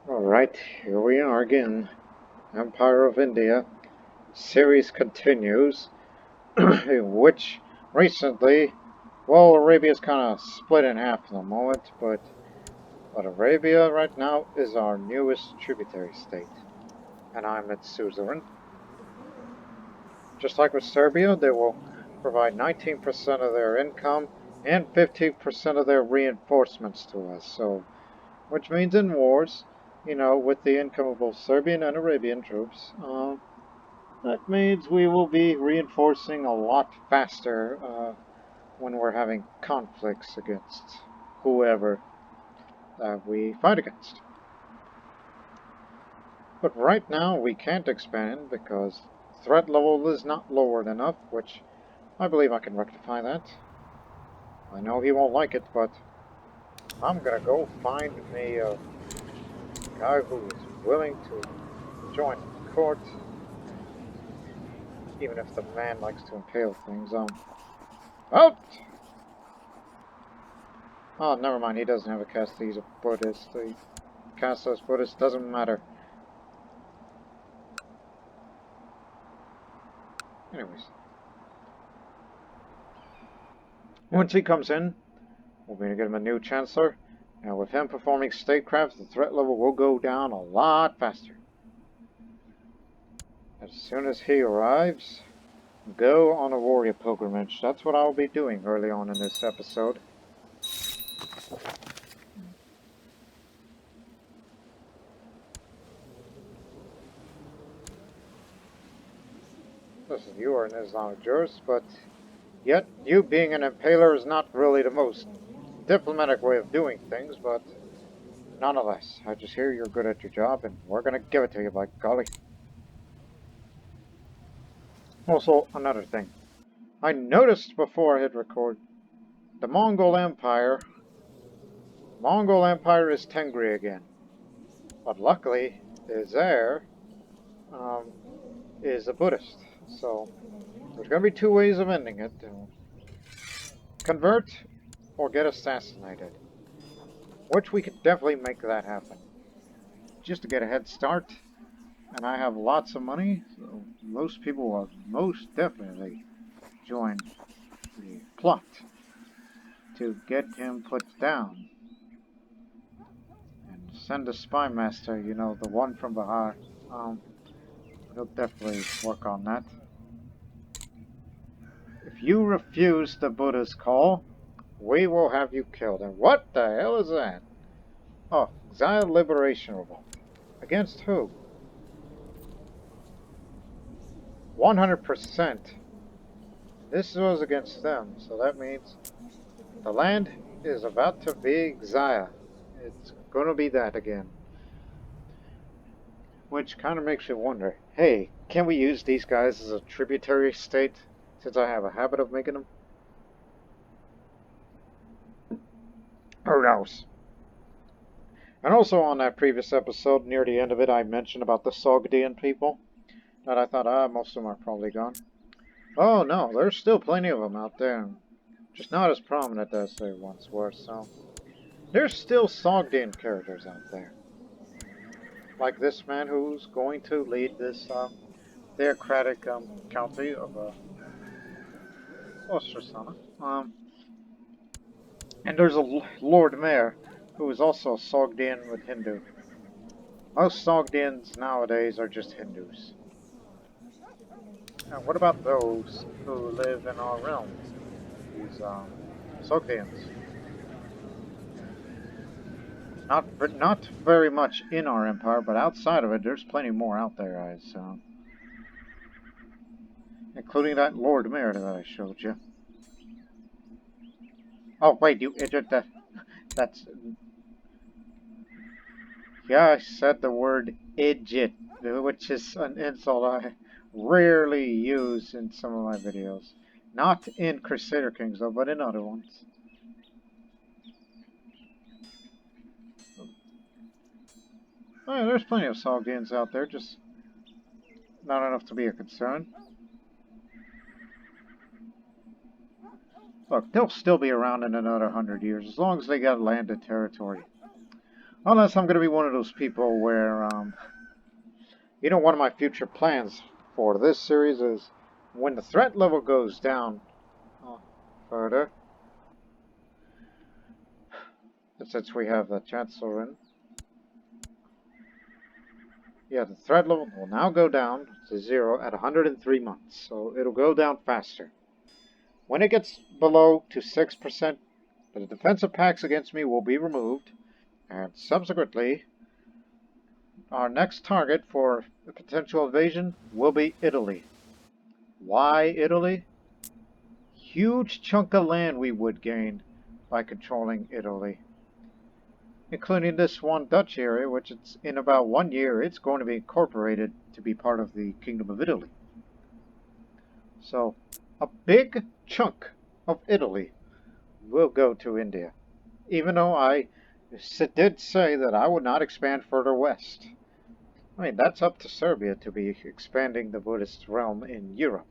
Alright, here we are again. Empire of India. Series continues, in which recently, well, Arabia's kind of split in half at the moment, but Arabia right now is our newest tributary state, and I'm its suzerain. Just like with Serbia, they will provide 19% of their income and 15% of their reinforcements to us, so which means in wars, with the income of both Serbian and Arabian troops, that means we will be reinforcing a lot faster when we're having conflicts against whoever we fight against. But right now we can't expand because threat level is not lowered enough, which I believe I can rectify that. I know he won't like it, but I'm gonna go find me a guy who is willing to join the court, even if the man likes to impale things. Out! Oh, never mind, he doesn't have a caste, he's a Buddhist. The caste as Buddhist doesn't matter. Anyways. Once he comes in, we're going to get him a new chancellor, and with him performing statecraft, the threat level will go down a lot faster. As soon as he arrives, go on a warrior pilgrimage. That's what I'll be doing early on in this episode. Listen, you are an Islamic jurist, but yet you being an impaler is not really the most diplomatic way of doing things, but nonetheless, I just hear you're good at your job, and we're gonna give it to you, by golly. Also, another thing. I noticed before I hit record, the Mongol Empire is Tengri again. But luckily, his heir is a Buddhist. So, there's going to be two ways of ending it. Convert or get assassinated. Which we could definitely make that happen. Just to get a head start. And I have lots of money, so most people will most definitely join the plot to get him put down. And send a spy master, the one from Bahar. He'll definitely work on that. If you refuse the Buddha's call, we will have you killed. And what the hell is that? Oh, Exile Liberation Revolt. Against who? 100%. This was against them, so that means the land is about to be exiled. It's going to be that again. Which kind of makes you wonder, hey, can we use these guys as a tributary state, since I have a habit of making them? Who knows? And also on that previous episode, near the end of it, I mentioned about the Sogdian people. That I thought, most of them are probably gone. Oh no, there's still plenty of them out there. Just not as prominent as they once were, so... There's still Sogdian characters out there. Like this man who's going to lead this theocratic county of Ostrasana. And there's a Lord Mayor who is also Sogdian with Hindu. Most Sogdians nowadays are just Hindus. And what about those who live in our realm? These Sogdians. Not very much in our empire, but outside of it, there's plenty more out there, including that Lord Mayor that I showed you. Oh wait, you idiot! That's yeah, I said the word idiot, which is an insult I rarely use in some of my videos. Not in Crusader Kings though, but in other ones. Oh, yeah, there's plenty of Sogdians out there, just not enough to be a concern. Look, they'll still be around in another 100 years, as long as they got land and territory. Unless I'm going to be one of those people where, one of my future plans for this series is when the threat level goes down further, and since we have the Chancellor in, yeah, the threat level will now go down to 0 at 103 months, so it'll go down faster. When it gets below to 6%, the defensive packs against me will be removed, and subsequently, our next target for a potential invasion will be Italy. Why Italy? Huge chunk of land we would gain by controlling Italy, including this one Dutch area, which it's in about 1 year it's going to be incorporated to be part of the Kingdom of Italy. So, a big chunk of Italy will go to India, even though I did say that I would not expand further west. I mean, that's up to Serbia to be expanding the Buddhist realm in Europe,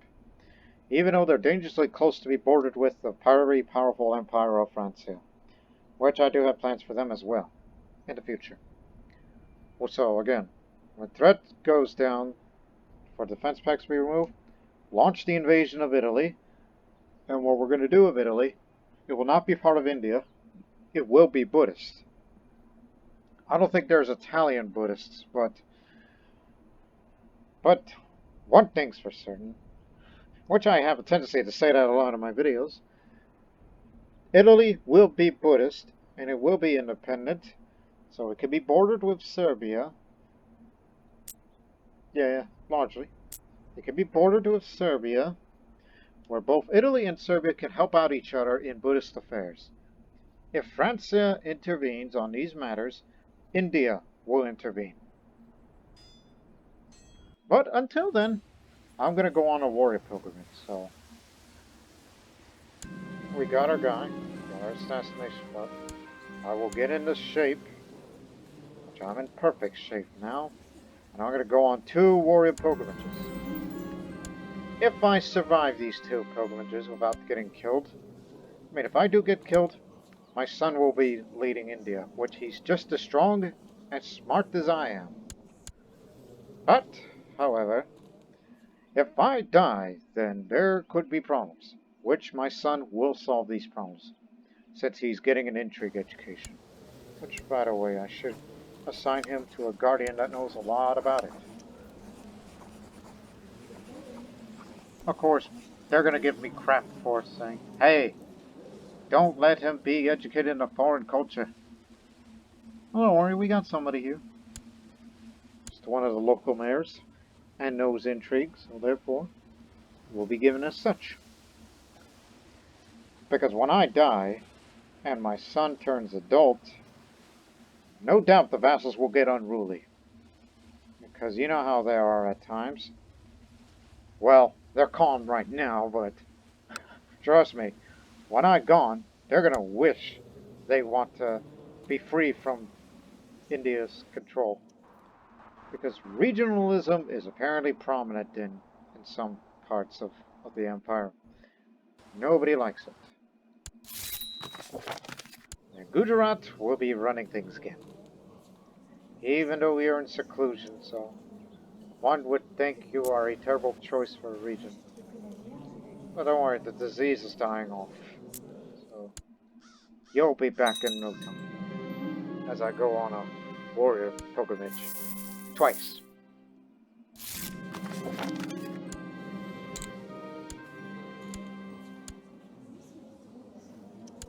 even though they're dangerously close to be bordered with the very powerful Empire of France, which I do have plans for them as well in the future. So again, when threat goes down for defense packs to be removed, launch the invasion of Italy, and what we're going to do with Italy, it will not be part of India, it will be Buddhist. I don't think there's Italian Buddhists, but one thing's for certain, which I have a tendency to say that a lot in my videos, Italy will be Buddhist, and it will be independent, so it can be bordered with Serbia. Yeah, largely. It can be bordered with Serbia, where both Italy and Serbia can help out each other in Buddhist affairs. If France intervenes on these matters, India will intervene. But until then, I'm going to go on a warrior pilgrimage, so we got our guy, got our assassination button. I will get into shape, which I'm in perfect shape now, and I'm going to go on 2 warrior pilgrimages. If I survive these 2 pilgrimages without getting killed, I mean, if I do get killed, my son will be leading India, which he's just as strong and smart as I am. But, however, if I die, then there could be problems, which my son will solve these problems, since he's getting an intrigue education. Which, by the way, I should assign him to a guardian that knows a lot about it. Of course, they're going to give me crap for saying, hey, don't let him be educated in a foreign culture. Well, don't worry, we got somebody here. Just one of the local mayors, and knows intrigue, so therefore, will be given as such. Because when I die, and my son turns adult, no doubt the vassals will get unruly. Because you know how they are at times. Well, they're calm right now, but trust me, when I'm gone, they're going to wish they want to be free from India's control. Because regionalism is apparently prominent in some parts of the empire. Nobody likes it. And Gujarat will be running things again. Even though we are in seclusion, so one would think you are a terrible choice for a region. But don't worry, the disease is dying off. So you'll be back in no time. As I go on a warrior pilgrimage. Twice.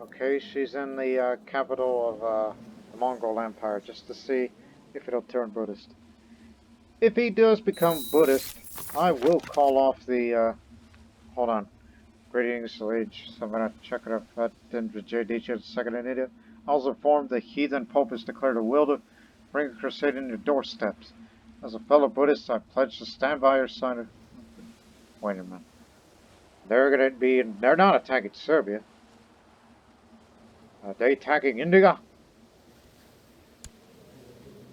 Okay, she's in the capital of the Mongol Empire, just to see if it'll turn Buddhist. If he does become Buddhist, I will call off the, hold on. Greetings, Sage, Samrat Chakravartin, Vijay second in India. I was informed the heathen pope has declared a will to bring a crusade in your doorsteps. As a fellow Buddhist, I pledge to stand by your side. Wait a minute. They're not attacking Serbia. Are they attacking India?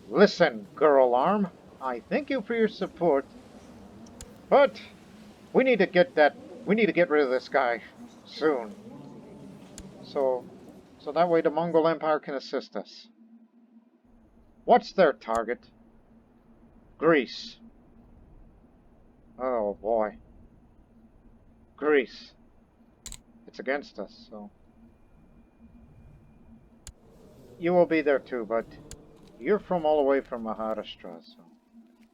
Listen, girl arm, I thank you for your support, but we need to get rid of this guy soon. So that way the Mongol Empire can assist us. What's their target? Greece. Oh boy. Greece. It's against us, so... You will be there too, but you're from all the way from Maharashtra, so...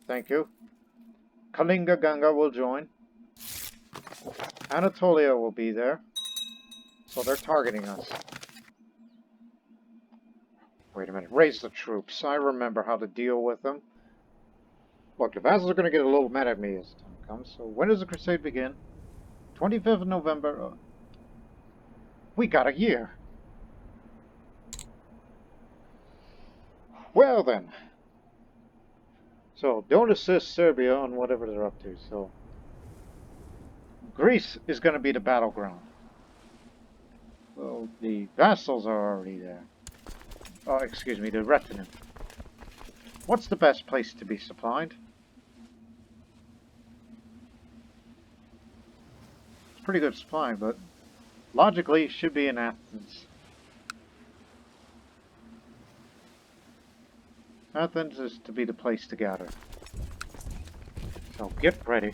Thank you. Kalinga Ganga will join. Anatolia will be there. So they're targeting us. Wait a minute. Raise the troops. I remember how to deal with them. Look, the vassals are going to get a little mad at me as time comes. So when does the crusade begin? 25th of November. We got a year. Well then. So don't assist Serbia on whatever they're up to. So Greece is going to be the battleground. Well, the vassals are already there. Oh, excuse me, the retinue. What's the best place to be supplied? It's pretty good supply, but logically it should be in Athens. Athens is to be the place to gather. So get ready.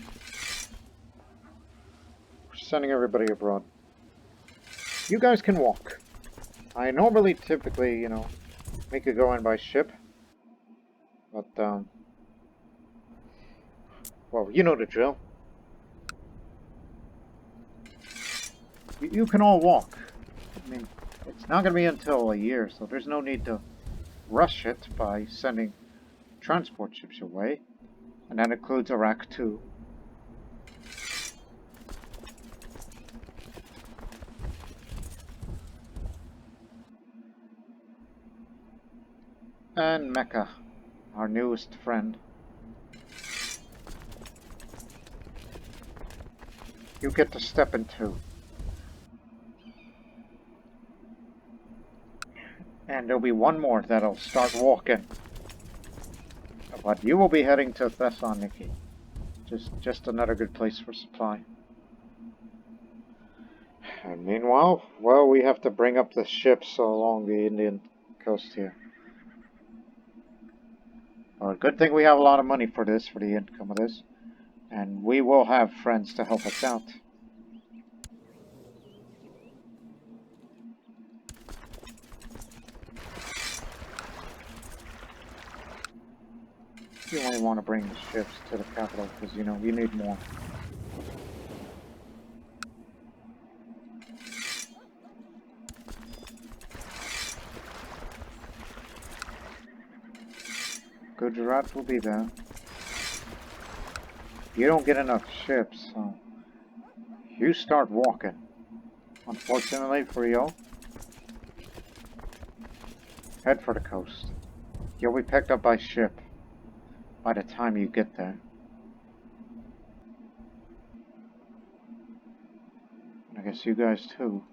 We're sending everybody abroad. You guys can walk. I normally typically, you know, make it go in by ship. But, well, you know the drill. You can all walk. I mean, it's not going to be until a year, so there's no need to rush it by sending transport ships away. And that includes Iraq too. And Mecca, our newest friend. You get to step into. And there'll be one more that'll start walking. But you will be heading to Thessaloniki. Just another good place for supply. And meanwhile, well, we have to bring up the ships along the Indian coast here. Well, good thing we have a lot of money for this, for the income of this. And we will have friends to help us out. You only want to bring the ships to the capital because, you know, you need more. Gujarat will be there. You don't get enough ships, so you start walking. Unfortunately for you, head for the coast. You'll be picked up by ship by the time you get there. I guess you guys too.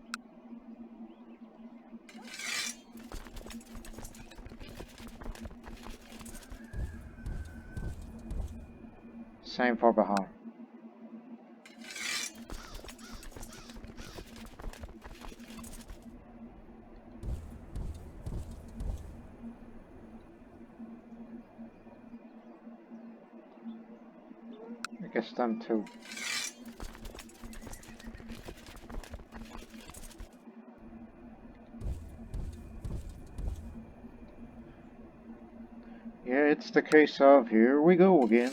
Same for Bahar. I guess them too. Yeah, it's the case of here we go again.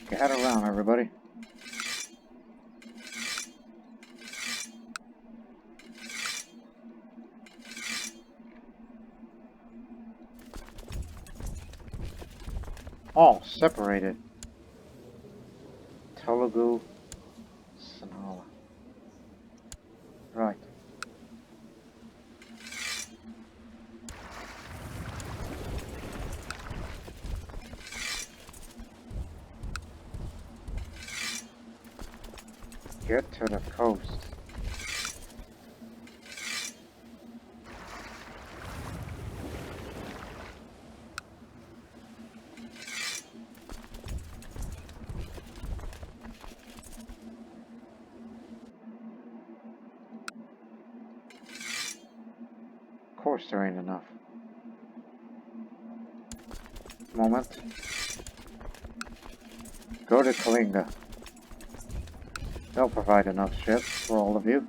Get around, everybody. All separated. Telugu, Sinhala. Right. Get to the coast. course there ain't enough. Moment. Go to Kalinga. They'll provide enough ships for all of you.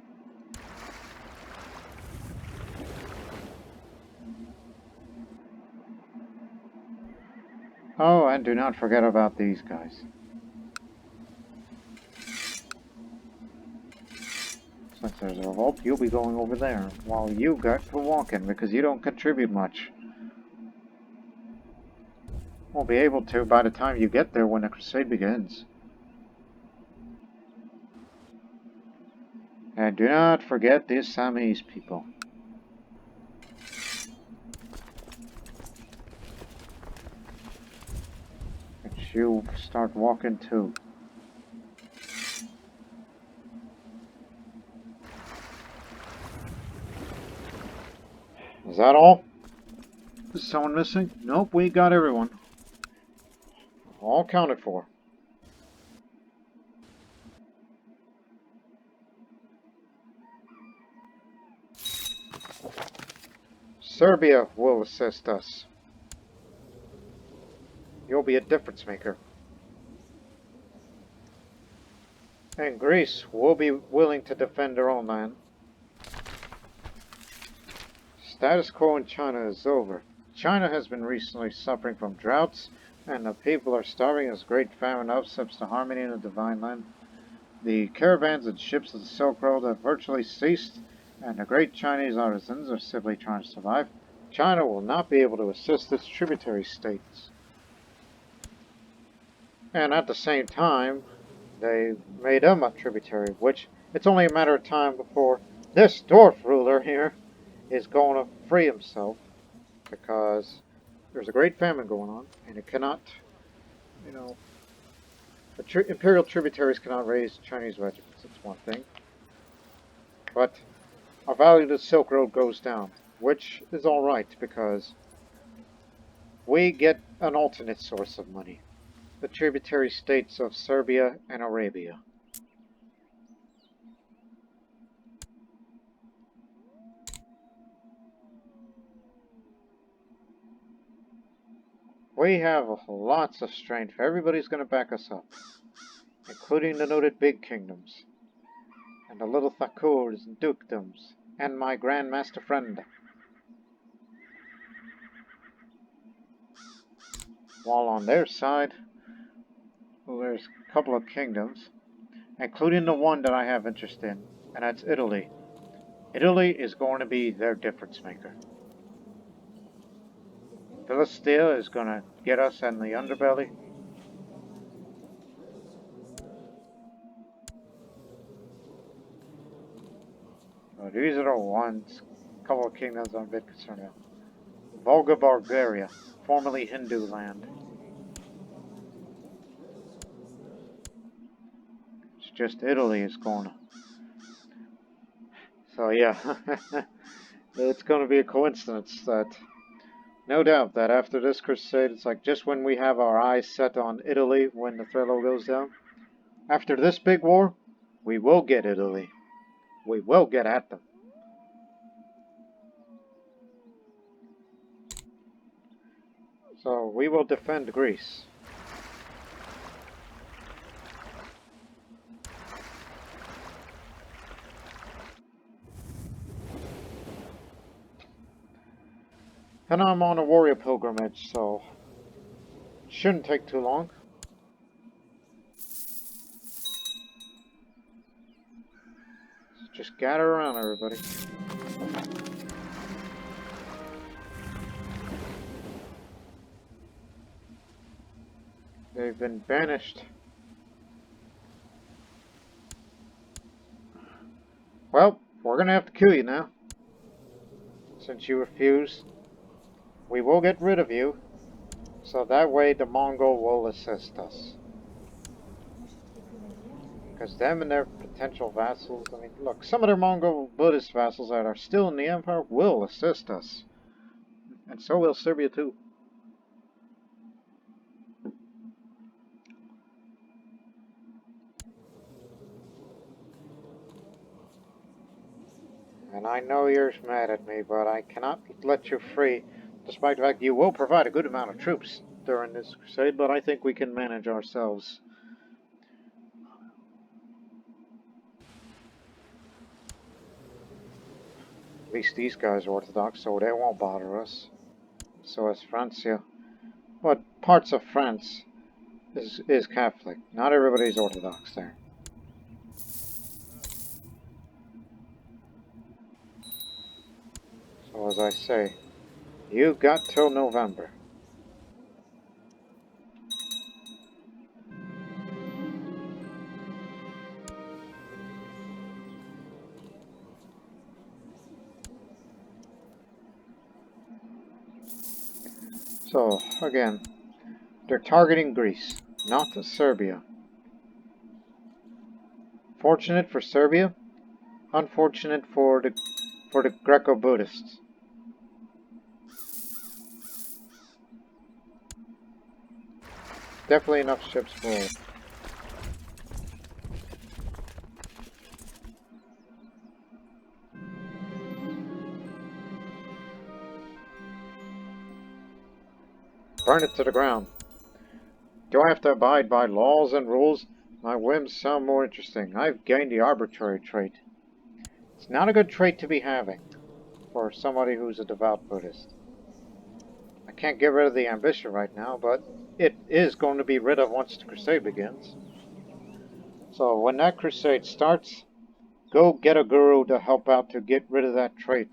Oh, and do not forget about these guys. Since there's a revolt, you'll be going over there, while you got to walking because you don't contribute much. Won't be able to by the time you get there when the Crusade begins. And do not forget the Assamese people. And you start walking too. Is that all? Is someone missing? Nope, we got everyone. All counted for. Serbia will assist us. You'll be a difference maker. And Greece will be willing to defend their own land. Status quo in China is over. China has been recently suffering from droughts, and the people are starving as great famine upsets the harmony in the divine land. The caravans and ships of the Silk Road have virtually ceased, and the great Chinese artisans are simply trying to survive. China will not be able to assist its tributary states. And at the same time, they made them a tributary, which it's only a matter of time before this dwarf ruler here is going to free himself, because there's a great famine going on, and it cannot, the imperial tributaries cannot raise Chinese regiments. It's one thing, but our value to the Silk Road goes down, which is all right because we get an alternate source of money: the tributary states of Serbia and Arabia. We have lots of strength. Everybody's going to back us up, including the noted big kingdoms, and the little Thakurs and dukedoms, and my grandmaster friend. While on their side, well, there's a couple of kingdoms, including the one that I have interest in, and that's Italy. Italy is going to be their difference maker. Philistia is going to get us in the underbelly. So these are the ones, a couple of kingdoms I'm a bit concerned about. Volga Bulgaria, formerly Hindu land. It's just Italy is going to. So yeah, it's going to be a coincidence that, no doubt, that after this crusade, it's like just when we have our eyes set on Italy, when the threat level goes down, after this big war, we will get Italy. We will get at them. So we will defend Greece. And I'm on a warrior pilgrimage, so it shouldn't take too long. So just gather around, everybody. They've been banished. Well, we're gonna have to kill you now. Since you refuse, we will get rid of you, so that way the Mongol will assist us. Because them and their potential vassals, I mean, look, some of their Mongol Buddhist vassals that are still in the Empire will assist us. And so will Serbia too. And I know you're mad at me, but I cannot let you free, despite the fact you will provide a good amount of troops during this crusade, but I think we can manage ourselves. At least these guys are Orthodox, so they won't bother us. So is Francia. But parts of France is Catholic. Not everybody's Orthodox there. So as I say, you've got till November. So, again, they're targeting Greece, not Serbia. Fortunate for Serbia, unfortunate for the Greco-Buddhists. Definitely enough ships full. Burn it to the ground. Do I have to abide by laws and rules? My whims sound more interesting. I've gained the arbitrary trait. It's not a good trait to be having for somebody who's a devout Buddhist. I can't get rid of the ambition right now, but it is going to be rid of once the crusade begins. So when that crusade starts, go get a guru to help out to get rid of that trait.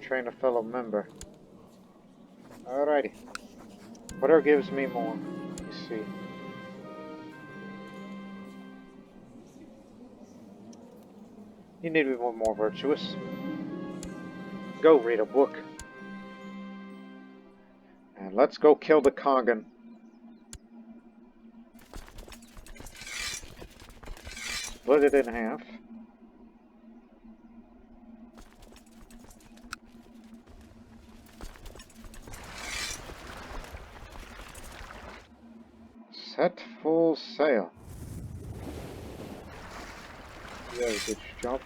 Train a fellow member. Alrighty. Whatever gives me more. You see. You need to be more virtuous. Go read a book. And let's go kill the Khagan. Split it in half. Set full sail. Very good jump.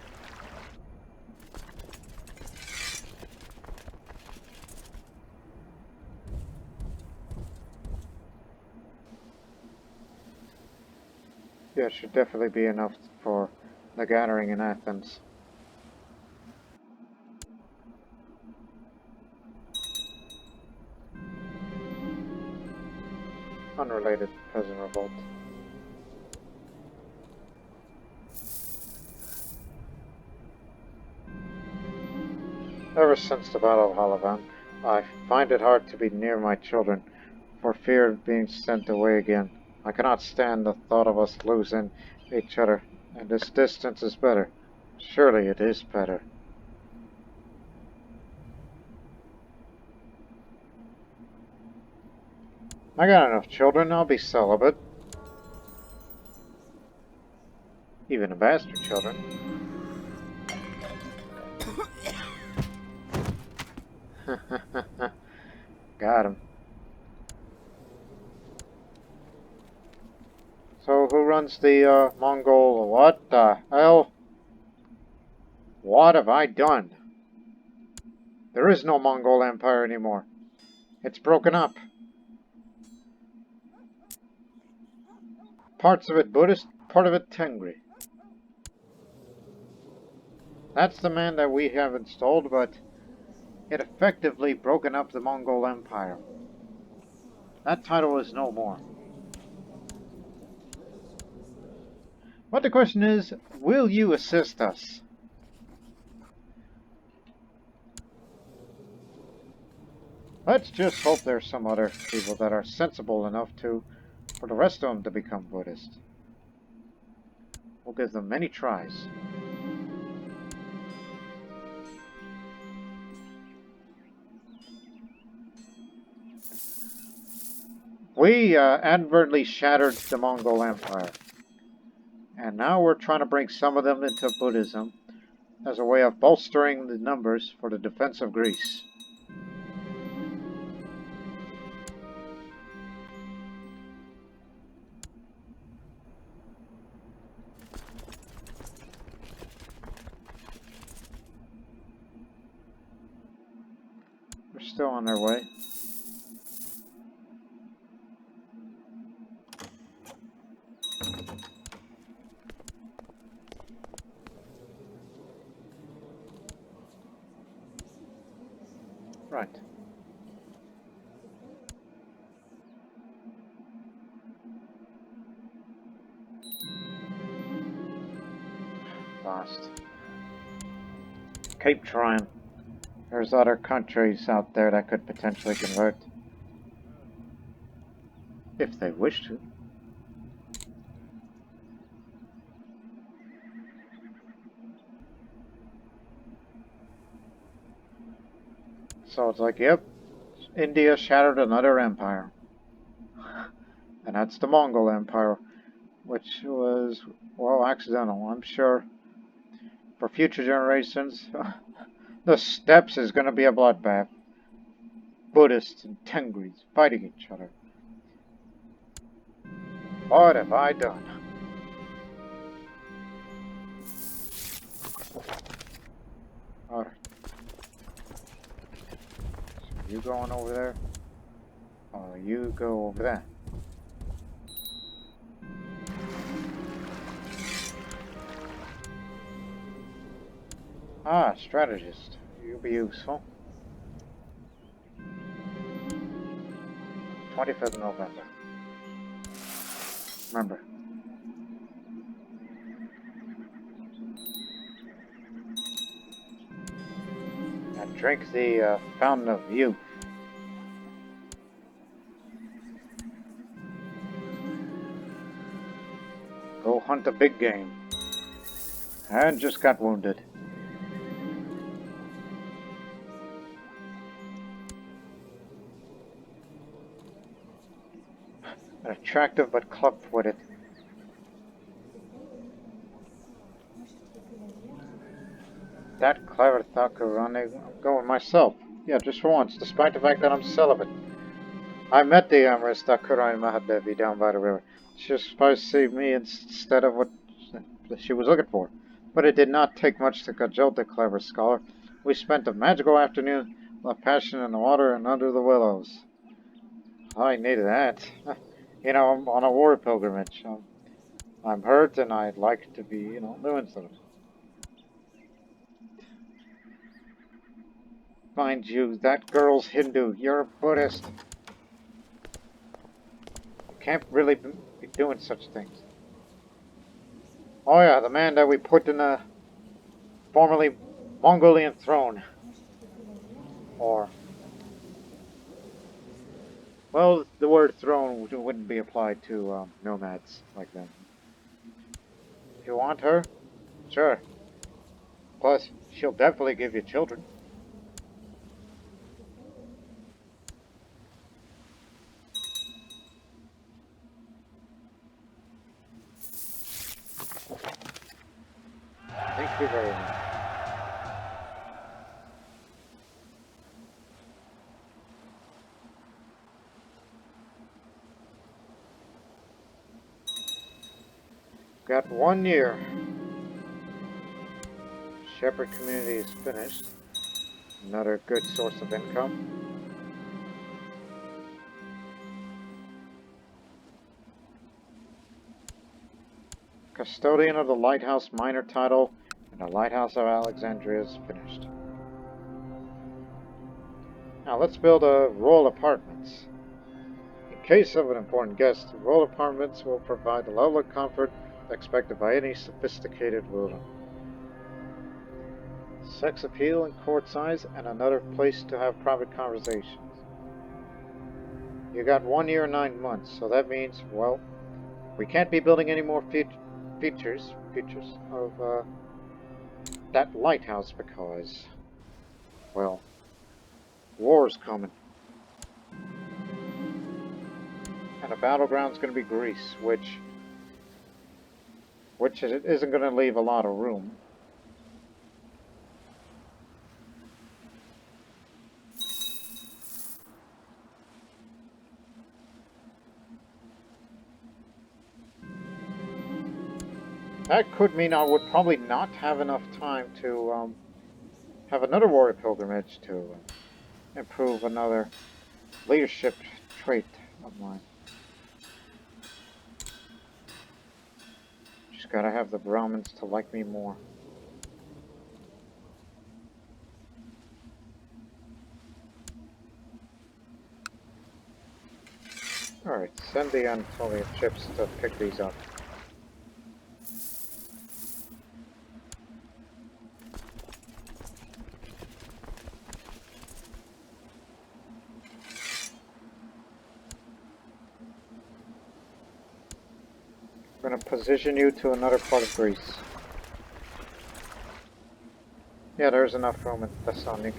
Yeah, it should definitely be enough for the gathering in Athens. Unrelated peasant revolt. Ever since the Battle of Halavan, I find it hard to be near my children, for fear of being sent away again. I cannot stand the thought of us losing each other, and this distance is better. Surely it is better. I got enough children, I'll be celibate. Even the bastard children. Got him. So who runs the Mongol? What the hell? What have I done? There is no Mongol Empire anymore. It's broken up. Parts of it Buddhist, part of it Tengri. That's the man that we have installed, but it effectively broken up the Mongol Empire. That title is no more. But the question is, will you assist us? Let's just hope there's some other people that are sensible enough for the rest of them to become Buddhist. We'll give them many tries. We advertently shattered the Mongol Empire. And now we're trying to bring some of them into Buddhism as a way of bolstering the numbers for the defense of Greece. still on their way. Right. Lost. Keep trying. There's other countries out there that could potentially convert. If they wish to. So it's like, yep, India shattered another empire. And that's the Mongol Empire, which was, well, accidental, I'm sure. For future generations, the steppes is going to be a bloodbath. Buddhists and Tengris fighting each other. What have I done? Alright. So you going over there? Or you go over there? Ah, strategist. You'll be useful. 25th of November. Remember. And drink the Fountain of Youth. Go hunt a big game. And just got wounded. Attractive but club-footed. That clever Thakurani, I'm going myself. Yeah, just for once, despite the fact that I'm celibate. I met the Empress Thakurani Mahadevi down by the river. She was supposed to save me instead of what she was looking for. But it did not take much to cajole the clever scholar. We spent a magical afternoon, left passion in the water and under the willows. I needed that. You know, I'm on a war pilgrimage. I'm hurt and I'd like to be, you know, doing something. Mind you, that girl's Hindu. You're a Buddhist. You can't really be doing such things. Oh yeah, the man that we put in the formerly Mongolian throne. Or, well, the word throne wouldn't be applied to nomads like them. If you want her, sure. Plus, she'll definitely give you children. Thank you very much. Got 1 year. Shepherd community is finished. Another good source of income. Custodian of the Lighthouse minor title and the Lighthouse of Alexandria is finished. Now let's build a royal apartments. In case of an important guest, royal apartments will provide the level of comfort expected by any sophisticated ruler. Sex appeal and court size, and another place to have private conversations. You got 1 year and 9 months, so that means, well, we can't be building any more features of that lighthouse because, well, war's coming. And the battleground's going to be Greece, which isn't going to leave a lot of room. That could mean I would probably not have enough time to have another warrior pilgrimage to improve another leadership trait of mine. Just gotta have the Brahmins to like me more. Alright, send the Anatolian ships to pick these up. I'm going to position you to another part of Greece. Yeah, there's enough room in Thessaloniki.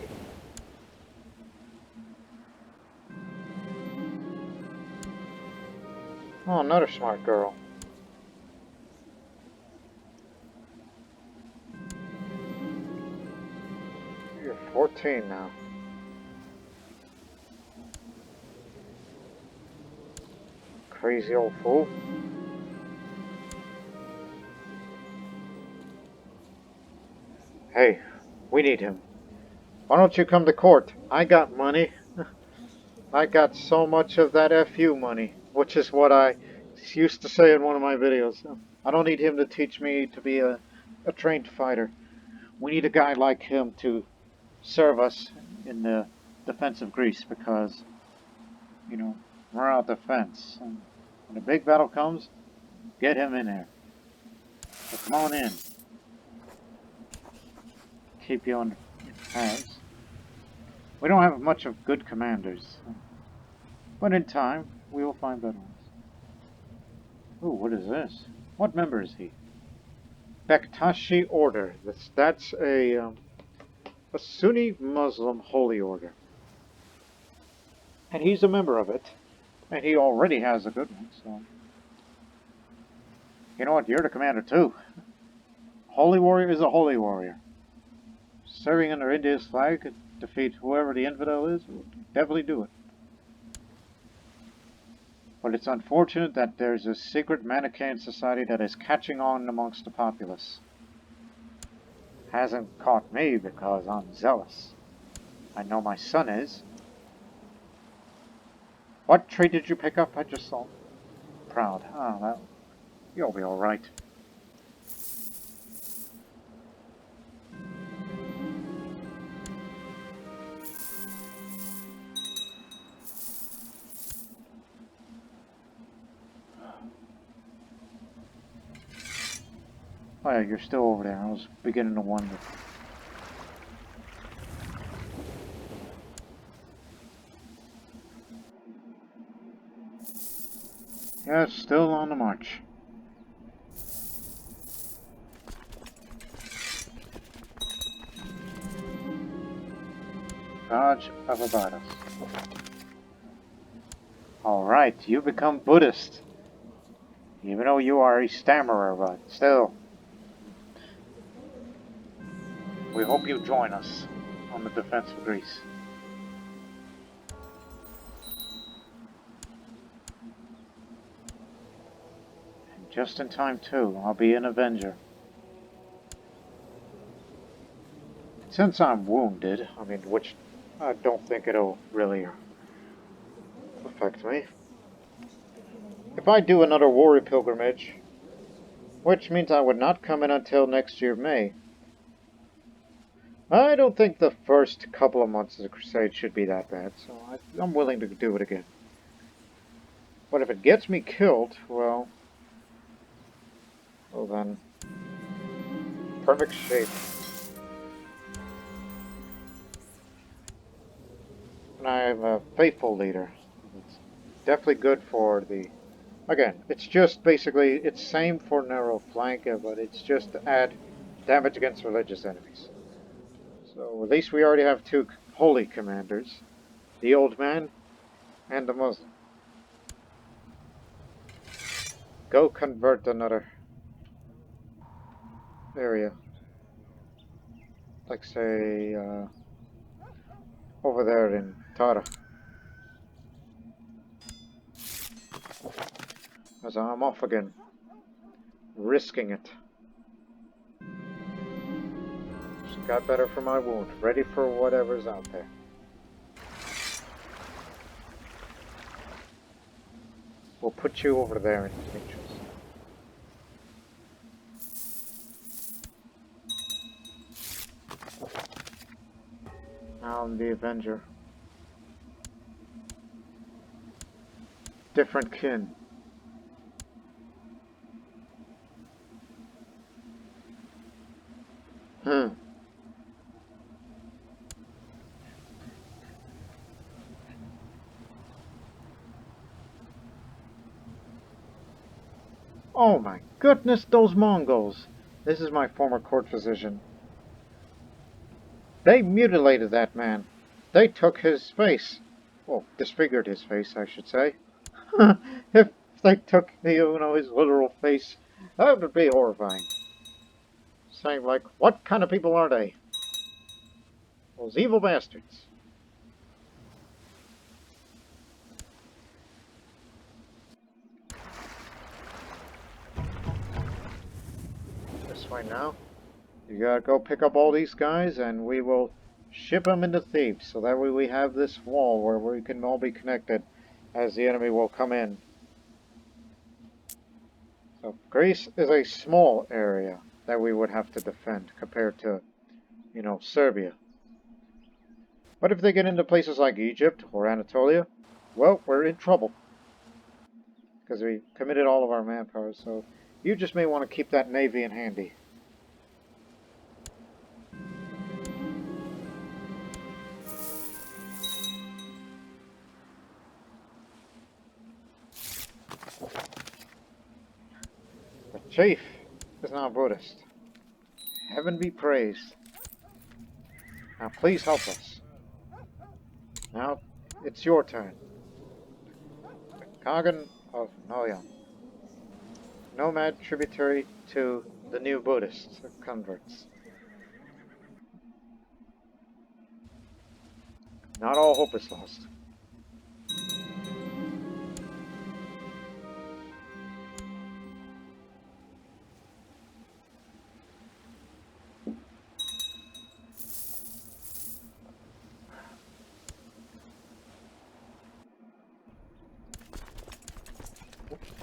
Oh, another smart girl. You're 14 now. Crazy old fool. Hey, we need him. Why don't you come to court? I got money. I got so much of that FU money, which is what I used to say in one of my videos. I don't need him to teach me to be a trained fighter. We need a guy like him to serve us in the defense of Greece because, you know, we're out defense. And when a big battle comes, get him in there. So come on in. Keep you on your paths. We don't have much of good commanders, but in time, we will find better ones. Ooh, what is this? What member is he? Bektashi Order. That's a Sunni Muslim holy order. And he's a member of it. And he already has a good one, so... You know what? You're the commander, too. Holy warrior is a holy warrior. Serving under India's flag could defeat whoever the infidel is. We'll definitely do it. But it's unfortunate that there's a secret Manichaean society that is catching on amongst the populace. Hasn't caught me because I'm zealous. I know my son is. What trait did you pick up? I just saw. Proud. Ah, well, you'll be alright. Oh yeah, you're still over there. I was beginning to wonder. Yeah, still on the march. Raj of Abadas. Alright, you become Buddhist. Even though you are a stammerer, but still. We hope you join us on the defense of Greece. And just in time too, I'll be an Avenger. Since I'm wounded, I mean, which I don't think it'll really affect me. If I do another warrior pilgrimage, which means I would not come in until next year May, I don't think the first couple of months of the Crusade should be that bad, so I'm willing to do it again. But if it gets me killed, well then, perfect shape. And I'm a faithful leader. It's definitely good for the... Again, it's just basically, it's same for narrow flank, but it's just to add damage against religious enemies. So at least we already have two holy commanders. The old man and the Muslim. Go convert another area. Like say, over there in Tara. As I'm off again. Risking it. Just got better for my wound. Ready for whatever's out there. We'll put you over there in pictures. Now I'm the Avenger. Different kin. Oh my goodness, those Mongols! This is my former court physician. They mutilated that man. They took his face. Well, disfigured his face, I should say. If they took, his literal face, that would be horrifying. Saying like, what kind of people are they? Those evil bastards. This way now. You gotta go pick up all these guys and we will ship them into Thebes. So that way we have this wall where we can all be connected as the enemy will come in. So Greece is a small area that we would have to defend compared to, Serbia. But if they get into places like Egypt or Anatolia, well, we're in trouble. Because we committed all of our manpower, so you just may want to keep that navy in handy. The chief is now Buddhist. Heaven be praised. Now please help us. Now it's your turn. Khagan of Noyon. Nomad tributary to the new Buddhist converts. Not all hope is lost.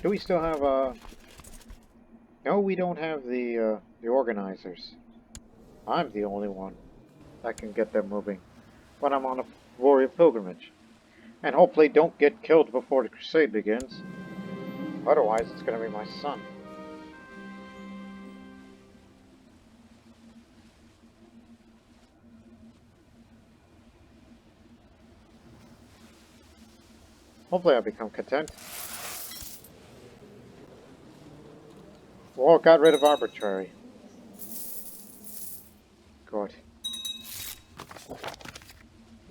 Do we still have No, we don't have the organizers. I'm the only one that can get them moving. But I'm on a warrior pilgrimage. And hopefully don't get killed before the Crusade begins. Otherwise, it's going to be my son. Hopefully I become content. Well, got rid of arbitrary. Good.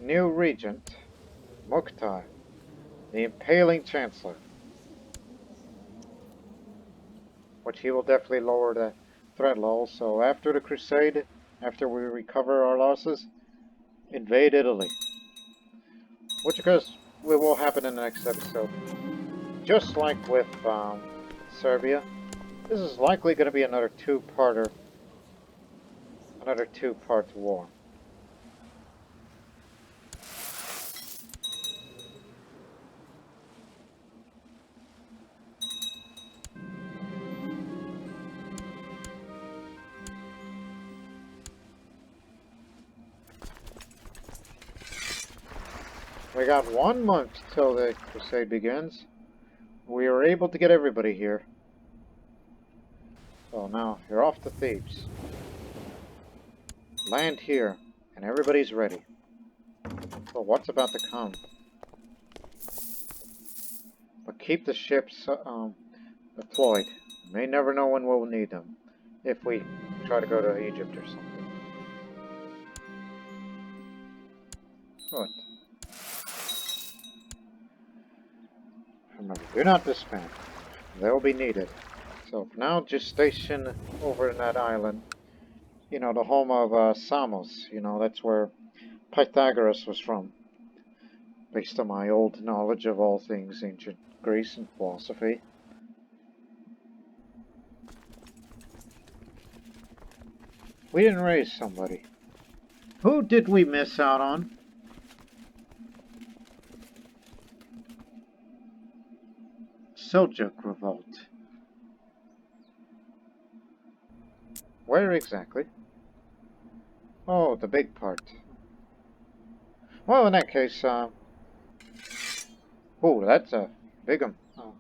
New regent, Mukhtar, the impaling chancellor. Which he will definitely lower the threat level. So after the Crusade, after we recover our losses, invade Italy. Which of course will happen in the next episode. Just like with Serbia, this is likely going to be another two-part war. We got 1 month till the Crusade begins. We were able to get everybody here. So now, you're off to Thebes. Land here, and everybody's ready. So what's about to come? But keep the ships deployed. You may never know when we'll need them. If we try to go to Egypt or something. Good. Remember, do not disband. They will be needed. So for now, just station over in that island. The home of Samos. That's where Pythagoras was from. Based on my old knowledge of all things ancient Greece and philosophy. We didn't raise somebody. Who did we miss out on? Seljuk revolt. Where exactly? Oh, the big part. Well, in that case, oh, that's a big one. Oh,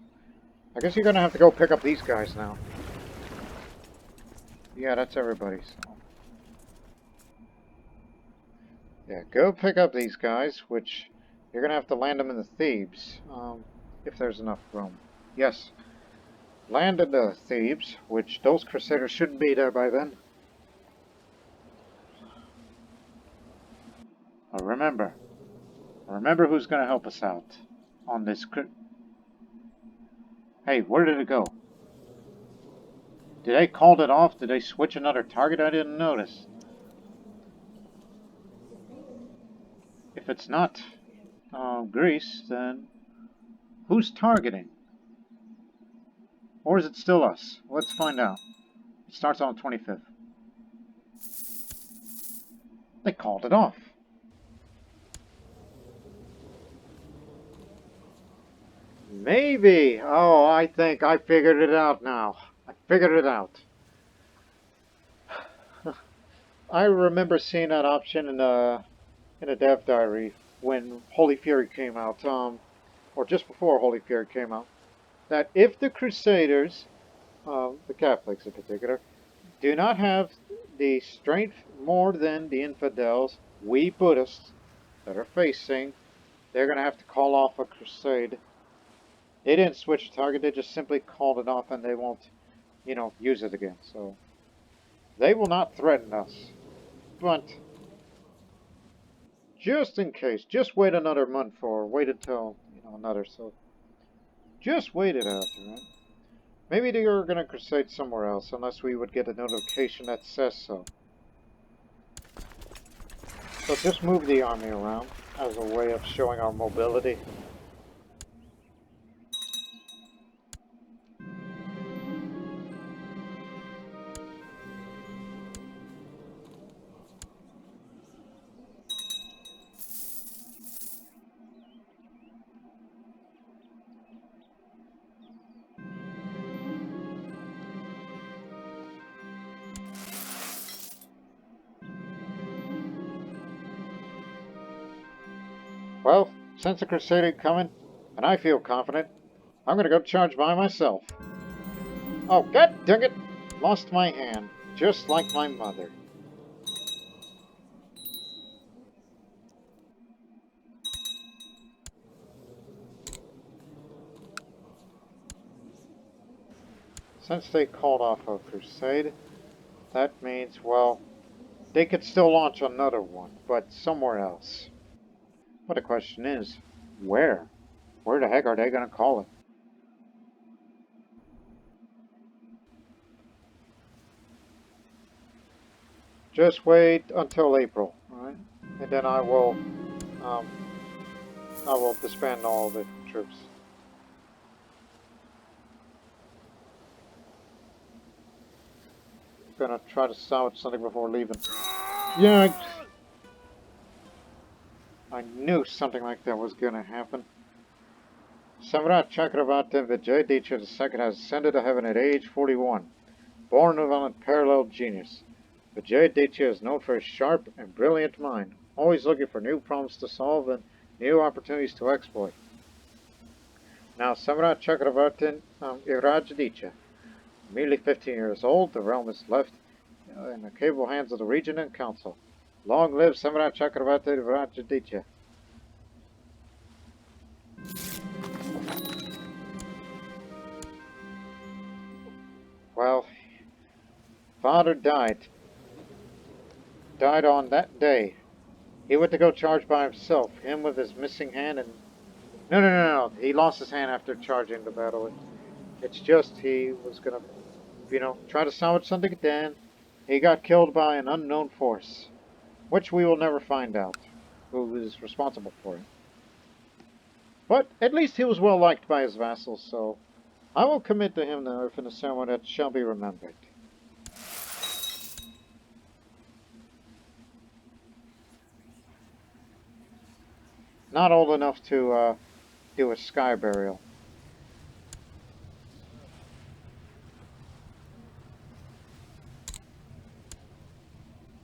I guess you're gonna have to go pick up these guys now. Yeah, that's everybody, so. Yeah, go pick up these guys, which you're gonna have to land them in the Thebes, if there's enough room. Yes, land in the Thebes, which those Crusaders shouldn't be there by then. Remember who's gonna help us out on this. Hey, where did it go? Did they call it off? Did they switch another target? I didn't notice. If it's not Greece, then who's targeting? Or is it still us? Let's find out. It starts on the 25th. They called it off. Maybe. Oh, I think I figured it out now. I figured it out. I remember seeing that option in a dev diary when Holy Fury came out, or just before Holy Fury came out. That if the Crusaders, the Catholics in particular, do not have the strength more than the infidels, we Buddhists, that are facing, they're going to have to call off a crusade. They didn't switch target, they just simply called it off and they won't, use it again. So they will not threaten us. But just in case, just wait another month or wait until, another. So just wait it out, right? Maybe they are going to crusade somewhere else unless we would get a notification that says so. So just move the army around as a way of showing our mobility. Well, since the crusade ain't coming, and I feel confident, I'm gonna go charge by myself. Oh, god dang it! Lost my hand, just like my mother. Since they called off a crusade, that means, well, they could still launch another one, but somewhere else. But the question is, where? Where the heck are they gonna call it? Just wait until April, alright? And then um, I will disband all the troops. Gonna try to salvage something before leaving. Yeah, I knew something like that was gonna happen. Samrat Chakravartin Vijayaditya II has ascended to heaven at age 41, born of an unparalleled genius. Vijayaditya is known for his sharp and brilliant mind, always looking for new problems to solve and new opportunities to exploit. Now, Samrat Chakravartin Irajaditya, merely 15 years old, the realm is left in the capable hands of the regent and council. Long live Samrat Chakravartin Irajaditya. Well, father died on that day. He went to go charge by himself, him with his missing hand, and no. He lost his hand after charging the battle. It's just he was gonna, try to salvage something. Then he got killed by an unknown force, which we will never find out who is responsible for it. But at least he was well liked by his vassals, so I will commit to him the earth in a ceremony that shall be remembered. Not old enough to do a sky burial.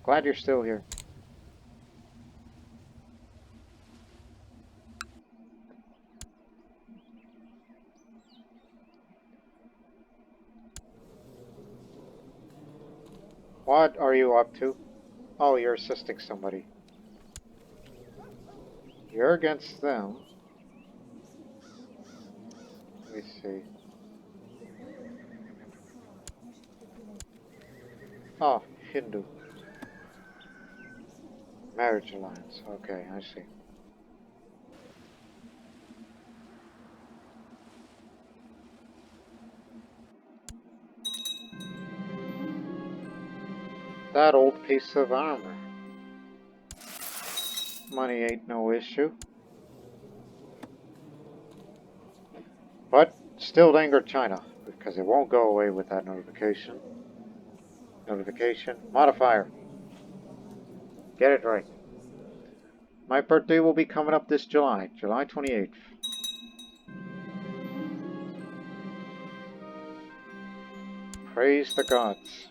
Glad you're still here. What are you up to? Oh, you're assisting somebody. You're against them. Let me see. Oh, Hindu. Marriage alliance. Okay, I see. That old piece of armor. Money ain't no issue. But still anger China, because it won't go away with that notification. Notification. Modifier. Get it right. My birthday will be coming up this July. July 28th. Praise the gods.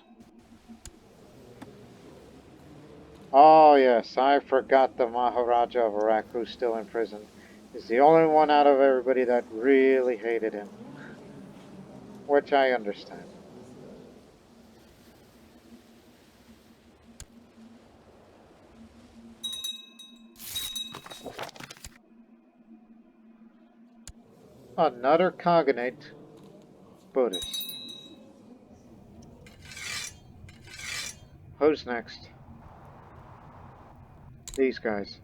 Oh yes, I forgot the Maharaja of Iraq, who's still in prison. He's the only one out of everybody that really hated him. Which I understand. Another Khaganate Buddhist. Who's next? These guys.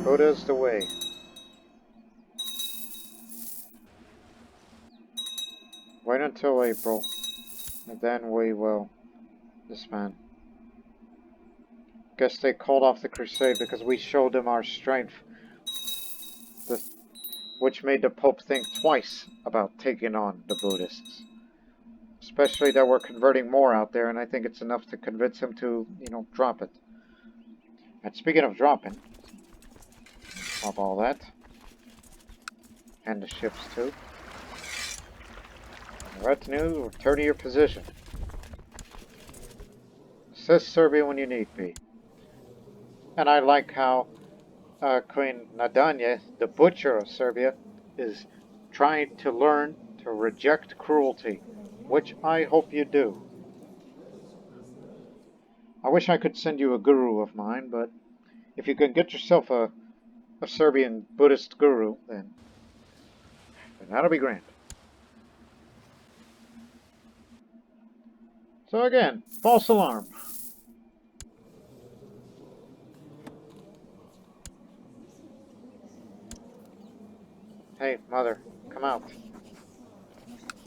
Buddha's the way. Wait until April, and then we will disband. Guess they called off the Crusade because we showed them our strength, which made the Pope think twice about taking on the Buddhists. Especially that we're converting more out there, and I think it's enough to convince him to, drop it. And speaking of dropping, drop all that. And the ships too. The retinue, return to your position. Assist Serbia when you need be. And I like how Queen Nadanya, the butcher of Serbia, is trying to learn to reject cruelty, which I hope you do. I wish I could send you a guru of mine, but if you can get yourself a Serbian Buddhist guru, then that'll be grand. So again, false alarm. Hey, mother, come out.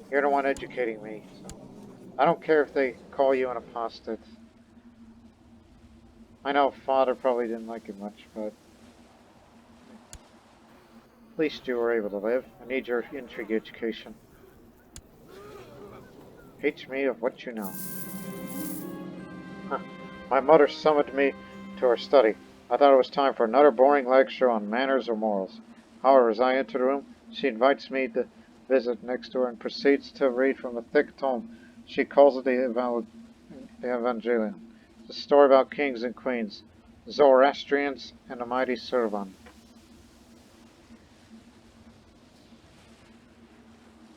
You're the one educating me, so I don't care if they call you an apostate. I know father probably didn't like it much, but at least you were able to live. I need your intrigue education. Teach me of what you know. Huh. My mother summoned me to her study. I thought it was time for another boring lecture on manners or morals. However, as I enter the room, she invites me to visit next door and proceeds to read from a thick tome. She calls it the Evangelion. It's a story about kings and queens, Zoroastrians, and a mighty Servan.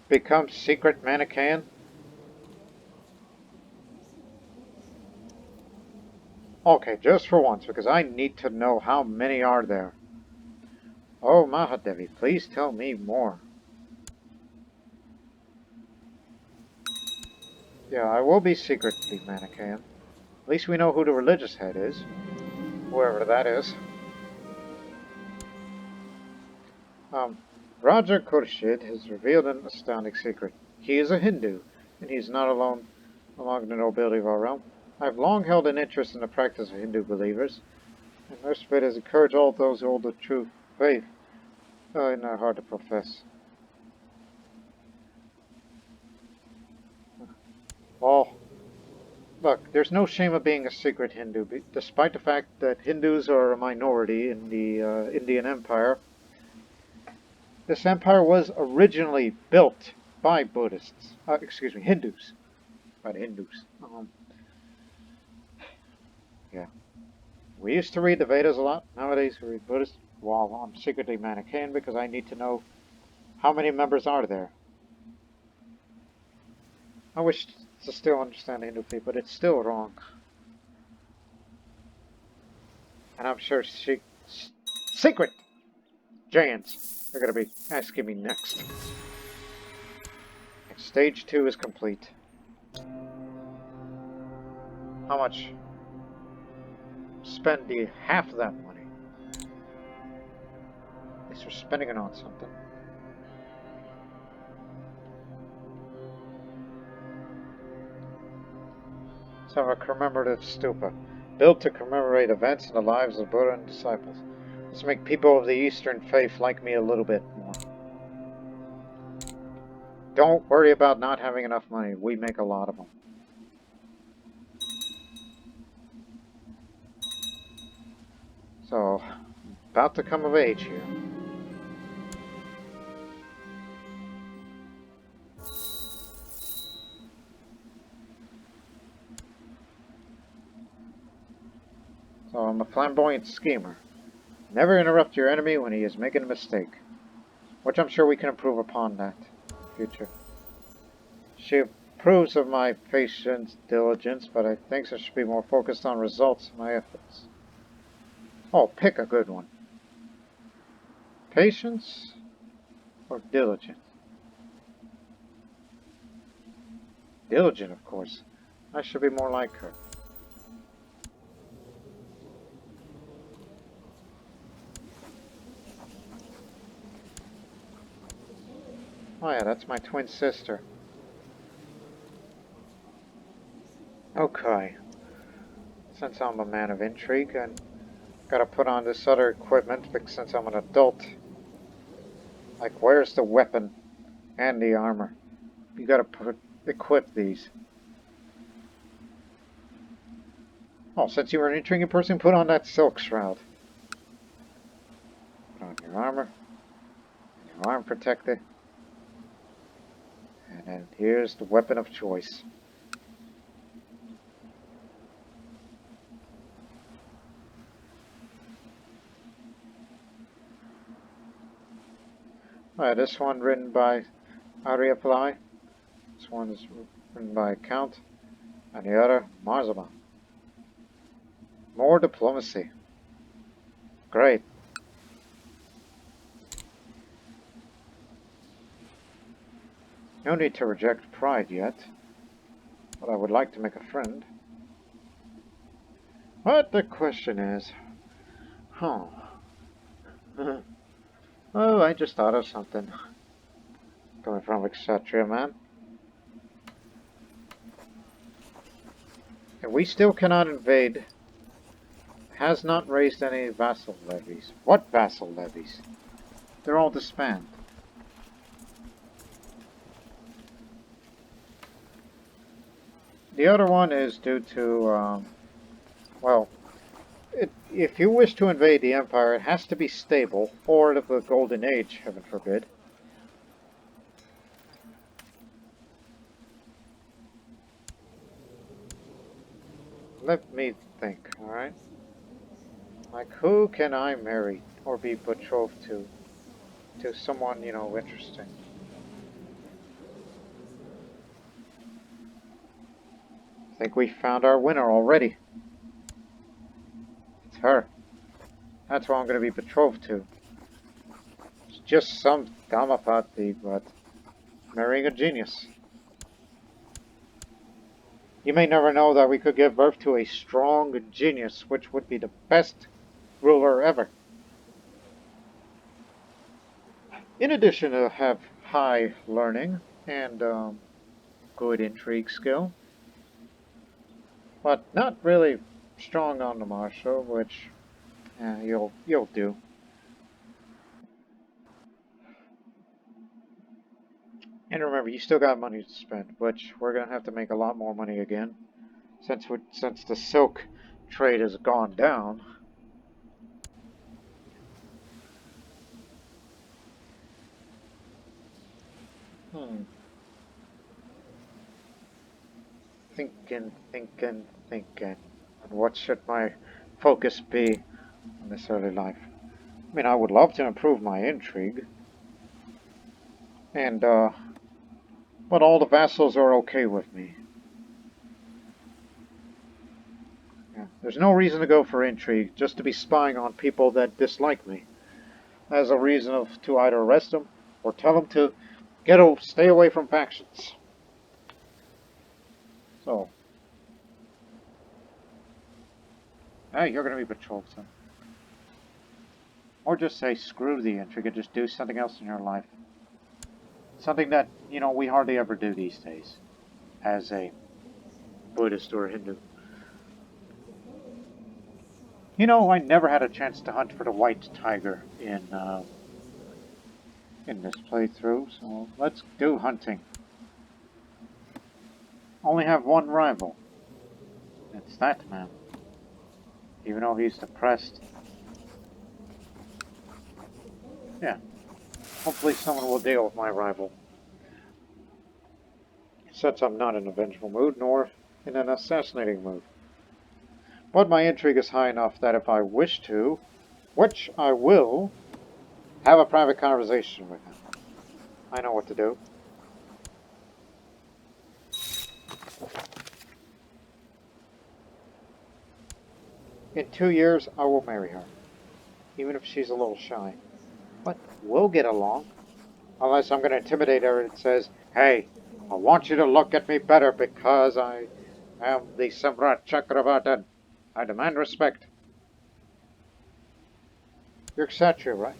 Become secret Manichaean? Okay, just for once, because I need to know how many are there. Oh, Mahadevi, please tell me more. Yeah, I will be secretly Manichaean. At least we know who the religious head is. Whoever that is. Raja Khurshid has revealed an astounding secret. He is a Hindu, and he's not alone among the nobility of our realm. I've long held an interest in the practice of Hindu believers, and their spirit has encouraged all those who hold the true faith in their heart to profess. Well, look, there's no shame of being a secret Hindu, despite the fact that Hindus are a minority in the Indian Empire. This empire was originally built by Hindus. about Hindus. Yeah. We used to read the Vedas a lot. Nowadays we read Buddhist. Well, I'm secretly Manichaean because I need to know how many members are there. I wish to still understand Hindu faith, but it's still wrong. And I'm sure secret giants are going to be asking me next. And stage 2 is complete. How much? Spend half of that money. At least we're spending it on something. Let's have a commemorative stupa, built to commemorate events in the lives of Buddha and disciples. Let's make people of the Eastern faith like me a little bit more. Don't worry about not having enough money. We make a lot of them. So, about to come of age here. So I'm a flamboyant schemer. Never interrupt your enemy when he is making a mistake. Which I'm sure we can improve upon that in the future. She approves of my patience, diligence, but I think I should be more focused on results of my efforts. Oh, pick a good one. Patience or diligent? Diligent, of course. I should be more like her. Oh yeah, that's my twin sister. Okay. Since I'm a man of intrigue, and gotta put on this other equipment because since I'm an adult. Like, where's the weapon and the armor? You gotta equip these. Oh, since you were an intriguing person, put on that silk shroud. Put on your armor. Your arm protector. And then here's the weapon of choice. Alright, this one written by Ariapalai. This one is written by Count. And the other, Marzama. More diplomacy. Great. No need to reject pride yet. But I would like to make a friend. But the question is... Oh, I just thought of something. Coming from a Kshatriya man. And we still cannot invade. Has not raised any vassal levies. What vassal levies? They're all disbanded. The other one is due to, well, if you wish to invade the Empire, it has to be stable, or of the Golden Age, heaven forbid. Let me think, alright? Like, who can I marry, or be betrothed to? To someone, you know, interesting. I think we found our winner already. It's her. That's who I'm going to be betrothed to. It's just some Dhamapati, but marrying a genius. You may never know that we could give birth to a strong genius, which would be the best ruler ever. In addition to have high learning and good intrigue skill, but not really strong on the martial, which you'll do. And remember, you still got money to spend, which we're gonna have to make a lot more money again, since the silk trade has gone down. thinking. And what should my focus be in this early life? I mean, I would love to improve my intrigue. And, but all the vassals are okay with me. Yeah. There's no reason to go for intrigue, just to be spying on people that dislike me. As a reason to either arrest them or tell them to stay away from factions. So, hey, you're going to be patrolled soon. Or just say, screw the intrigue and just do something else in your life. Something that, we hardly ever do these days. As a Buddhist or a Hindu. I never had a chance to hunt for the white tiger in this playthrough, so let's do hunting. Only have one rival. It's that man. Even though he's depressed. Yeah. Hopefully someone will deal with my rival. Since I'm not in a vengeful mood, nor in an assassinating mood. But my intrigue is high enough that if I wish to, which I will, have a private conversation with him. I know what to do. In 2 years, I will marry her. Even if she's a little shy. But we'll get along. Unless I'm going to intimidate her and says, hey, I want you to look at me better because I am the Samrat Chakravartin. I demand respect. You're Kshatriya, right?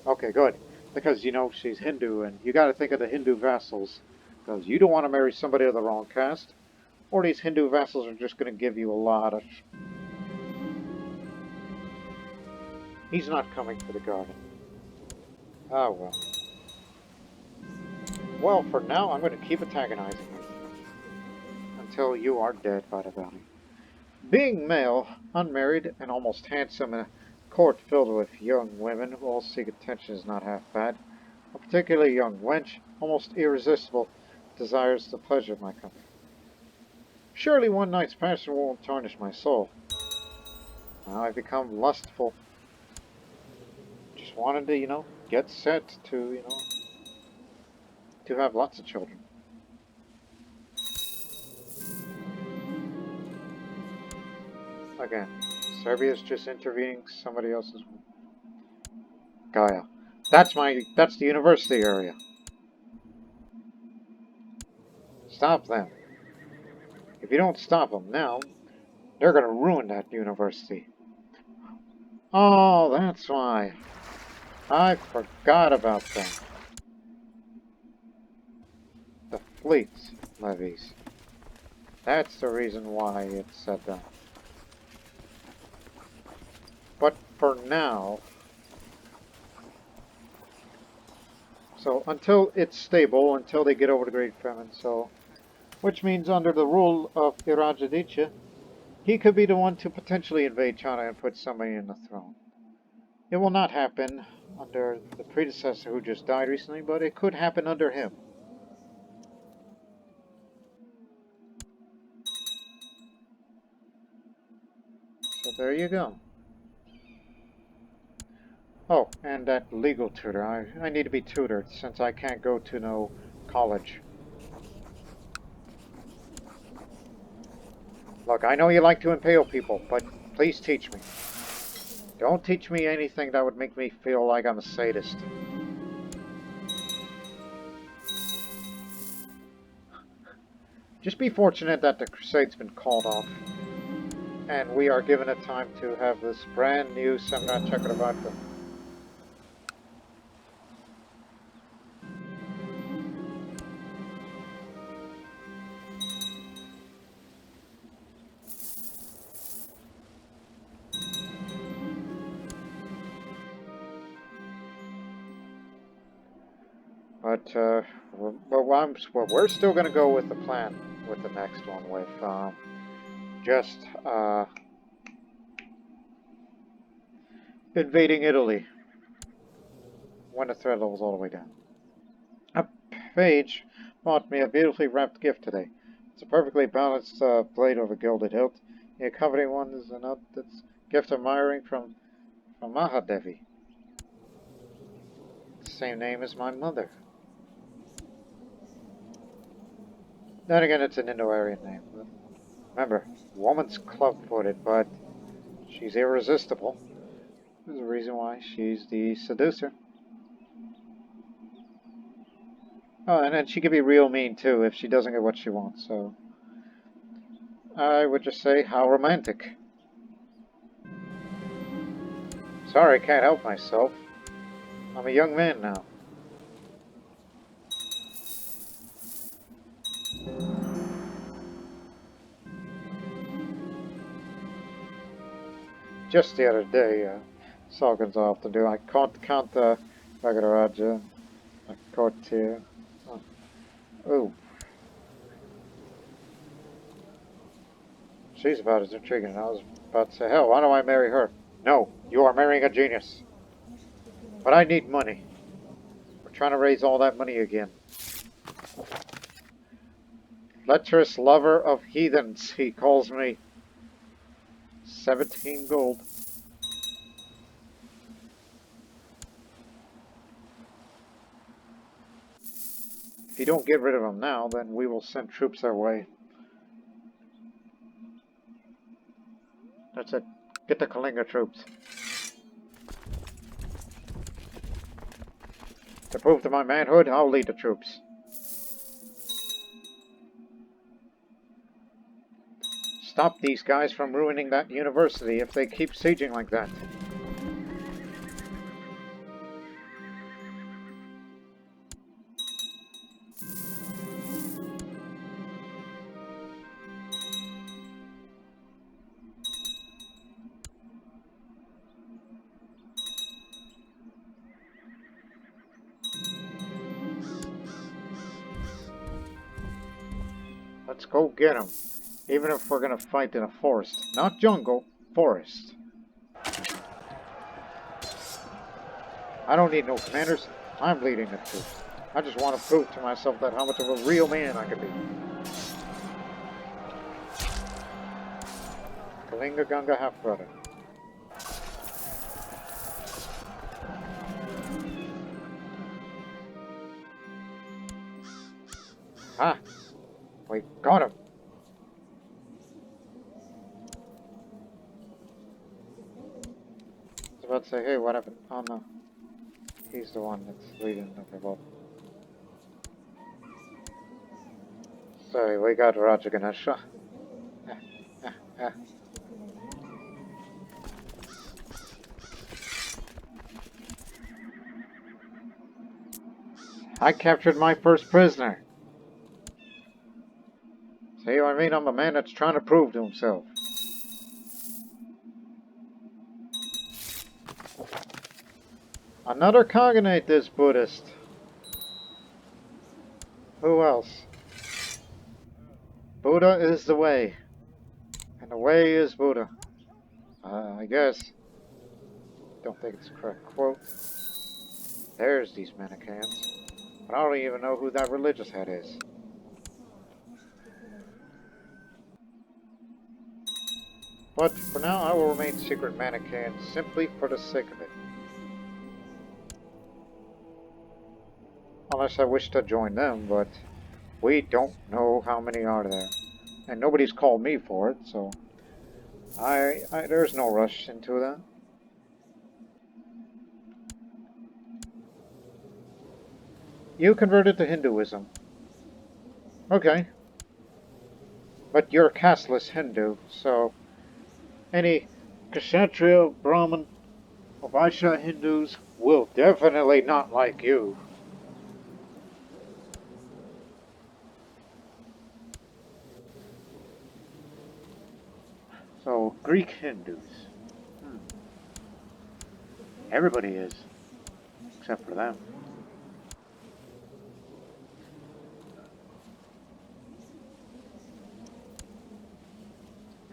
Okay, good. Because, she's Hindu, and you got to think of the Hindu vassals. Because you don't want to marry somebody of the wrong caste, or these Hindu vassals are just going to give you a lot of... He's not coming for the garden. Oh, well. Well, for now, I'm going to keep antagonizing you. Until you are dead by the bounty. Being male, unmarried, and almost handsome in a court filled with young women who all seek attention is not half bad. A particularly young wench, almost irresistible, desires the pleasure of my company. Surely one night's passion won't tarnish my soul. Now I've become lustful. Just wanted to, get set to, to have lots of children. Again, Serbia's just intervening somebody else's... Gaia. That's the university area. Stop them. If you don't stop them now, they're going to ruin that university. Oh, that's why. I forgot about them. The fleet levies. That's the reason why it's said that. But for now... So, until it's stable, until they get over the Great Famine, so... Which means under the rule of Irajaditya, he could be the one to potentially invade China and put somebody in the throne. It will not happen under the predecessor who just died recently, but it could happen under him. So there you go. Oh, and that legal tutor. I need to be tutored since I can't go to no college. Look, I know you like to impale people, but please teach me. Don't teach me anything that would make me feel like I'm a sadist. Just be fortunate that the Crusade's been called off. And we are given a time to have this brand new Samrat Chakravartin. But we're still going to go with the plan with the next one with just invading Italy when the threat level's all the way down. A page bought me a beautifully wrapped gift today. It's a perfectly balanced blade with a gilded hilt. The accompanying one is a note that's gift admiring from Mahadevi. Same name as my mother. Then again, it's an Indo-Aryan name. But remember, woman's club-footed, but she's irresistible. There's a reason why she's the seducer. Oh, and then she can be real mean too if she doesn't get what she wants, so I would just say, how romantic. Sorry, I can't help myself. I'm a young man now. Just the other day, Salkin's off to do. I can't count the Khagaraja. I caught here. Oh. Ooh. She's about as intriguing. I was about to say, hell, why don't I marry her? No, you are marrying a genius. But I need money. We're trying to raise all that money again. Lecherous lover of heathens, he calls me. 17 gold. If you don't get rid of him now, then we will send troops our way. That's it. Get the Kalinga troops. To prove to my manhood, I'll lead the troops. Stop these guys from ruining that university if they keep sieging like that. Let's go get them. Even if we're gonna fight in a forest. Not jungle, forest. I don't need no commanders. I'm leading the troops. I just want to prove to myself that how much of a real man I can be. Kalinga Gunga half-brother. Ah! We got him! I was about to say, hey, what happened? Oh no. He's the one that's leading the revolt. Sorry, we got Raja Ganesha. I captured my first prisoner. See what I mean? I'm a man that's trying to prove to himself. Another Khaganate is Buddhist. Who else? Buddha is the way. And the way is Buddha. I guess. Don't think it's a correct quote. There's these Manichaeans. But I don't even know who that religious head is. But for now, I will remain secret Manichaean simply for the sake of it. Unless I wish to join them, but we don't know how many are there. And nobody's called me for it, so there's no rush into that. You converted to Hinduism. Okay. But you're a casteless Hindu, so any Kshatriya, Brahmin, or Vaishya Hindus will definitely not like you. So, Greek Hindus. Everybody is. Except for them.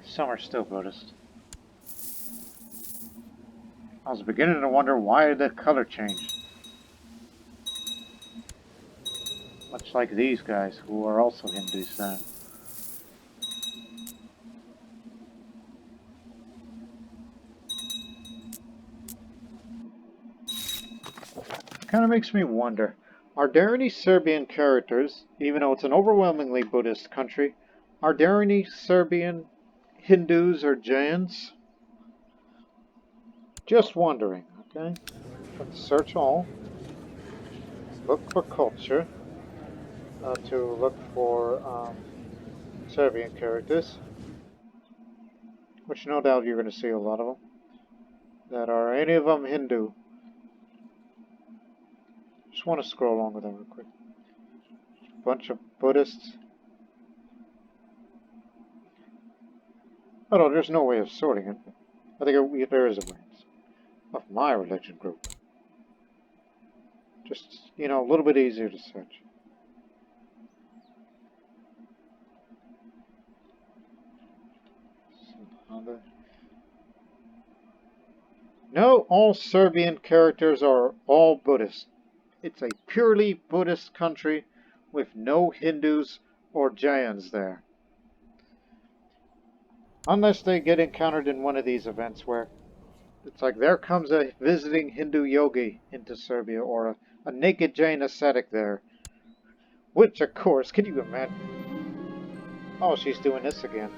Some are still Buddhist. I was beginning to wonder why the color changed. Much like these guys, who are also Hindus then. Kind of makes me wonder, are there any Serbian characters, even though it's an overwhelmingly Buddhist country, are there any Serbian Hindus or Jains? Just wondering, okay? Search all. Look for culture. To look for Serbian characters. Which no doubt you're going to see a lot of them. That are any of them Hindu. Just want to scroll along with them real quick. Bunch of Buddhists. Oh, there's no way of sorting it. I think there is a way. Of my religion group. Just, you know, a little bit easier to search. No, all Serbian characters are all Buddhist. It's a purely Buddhist country with no Hindus or Jains there. Unless they get encountered in one of these events where it's like there comes a visiting Hindu yogi into Serbia or a naked Jain ascetic there. Which, of course, can you imagine? Oh, she's doing this again.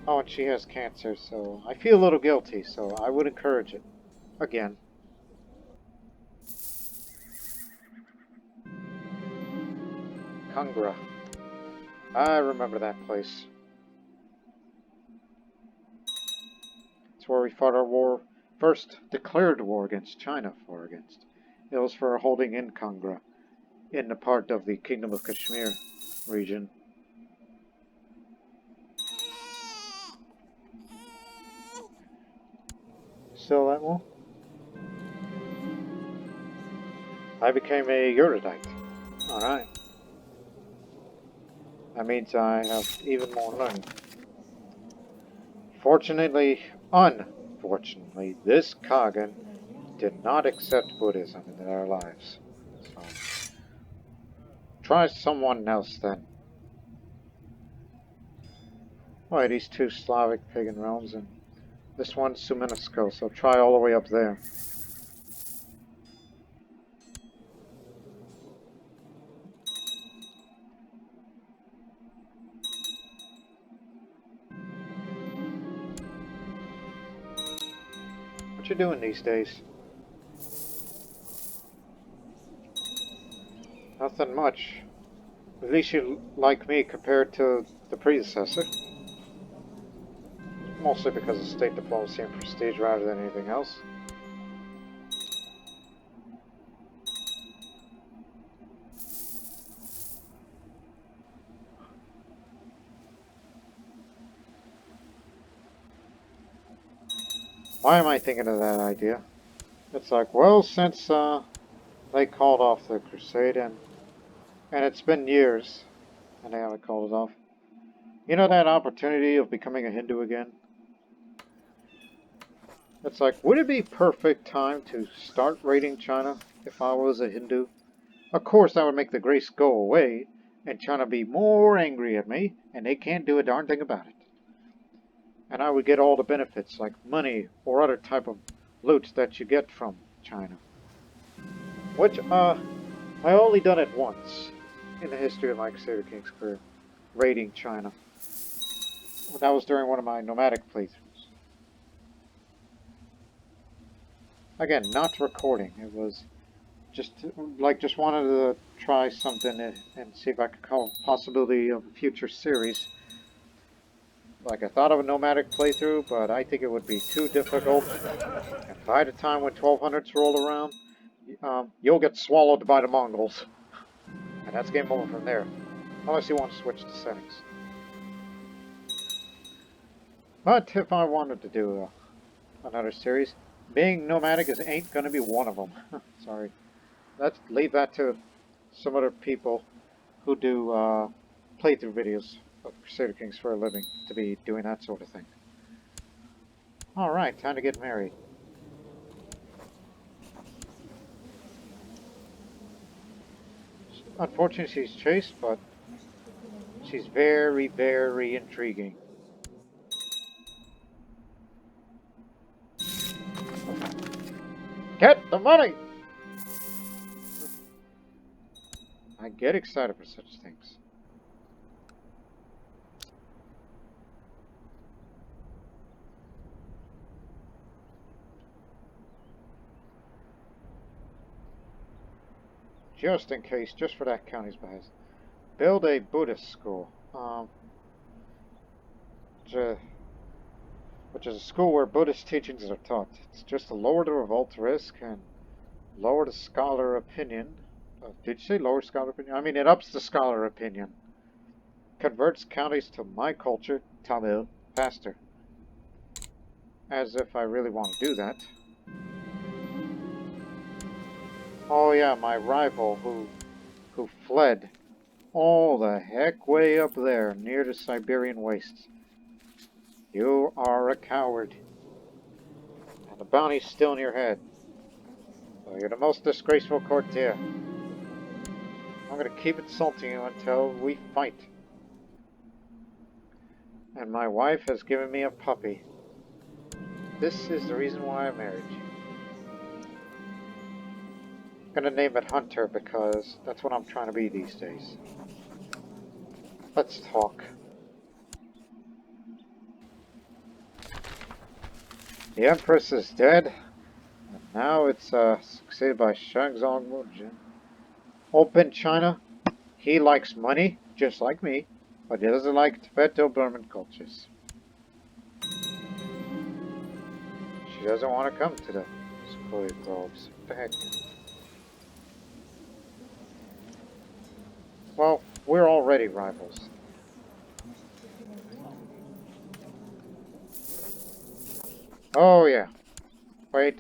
Oh, and she has cancer, so I feel a little guilty, so I would encourage it. Again. Kangra. I remember that place. It's where we fought our war, first declared war against China It was for holding in Kangra, in the part of the Kingdom of Kashmir region. Still that one? I became a erudite. Alright. That means I have even more learning. Unfortunately, this Khagan did not accept Buddhism in their lives. So, try someone else then. Alright, these two Slavic pagan realms, and this one's Suminsko, so try all the way up there. What you doing these days? Nothing much. At least you like me compared to the predecessor. Mostly because of state diplomacy and prestige rather than anything else. Why am I thinking of that idea? It's like, well, since they called off the Crusade and it's been years and they haven't called it off. You know that opportunity of becoming a Hindu again? It's like, would it be perfect time to start raiding China if I was a Hindu? Of course, that would make the grace go away, and China be more angry at me, and they can't do a darn thing about it. And I would get all the benefits, like money or other type of loot that you get from China. Which, I only done it once in the history of my Crusader King's career, raiding China. That was during one of my nomadic playthroughs. Again, not recording. It was just wanted to try something and see if I could call a possibility of a future series. Like, I thought of a nomadic playthrough, but I think it would be too difficult. And by the time when 1200s roll around, you'll get swallowed by the Mongols. And that's game over from there. Unless you want to switch the settings. But if I wanted to do another series, being nomadic ain't going to be one of them. Sorry. Let's leave that to some other people who do playthrough videos of Crusader Kings for a living to be doing that sort of thing. Alright, time to get married. Unfortunately, she's chaste, but she's very, very intriguing. Get the money! I get excited for such things. Just in case, just for that county's behest. Build a Buddhist school. Which is a school where Buddhist teachings are taught. It's just to lower the revolt risk and lower the scholar opinion. Did you say lower scholar opinion? I mean, it ups the scholar opinion. Converts counties to my culture, Tamil, faster. As if I really want to do that. Oh yeah, my rival who fled all the heck way up there near the Siberian wastes. You are a coward. And the bounty's still in your head. So you're the most disgraceful courtier. I'm gonna keep insulting you until we fight. And my wife has given me a puppy. This is the reason why I married you. I'm gonna name it Hunter because that's what I'm trying to be these days. Let's talk. The Empress is dead, and now it's succeeded by Shangzong Mujin. Open China. He likes money, just like me, but he doesn't like Tibeto-Burman cultures. She doesn't want to come to the secluded groves. What the heck? Well, we're already rivals. Oh yeah. Wait.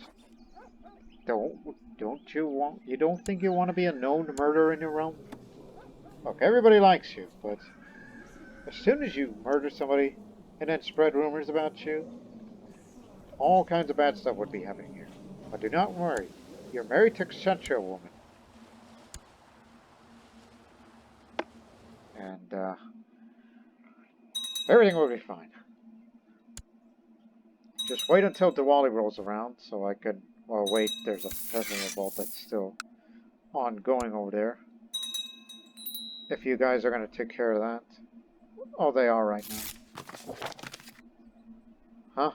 You don't think you want to be a known murderer in your realm? Look, everybody likes you, but as soon as you murder somebody and then spread rumors about you, all kinds of bad stuff would be happening here. But do not worry. You're married to such a woman. And, everything will be fine. Just wait until Diwali rolls around so I can... Well, wait, there's a peasant revolt that's still ongoing over there. If you guys are going to take care of that. Oh, they are right now. Huh?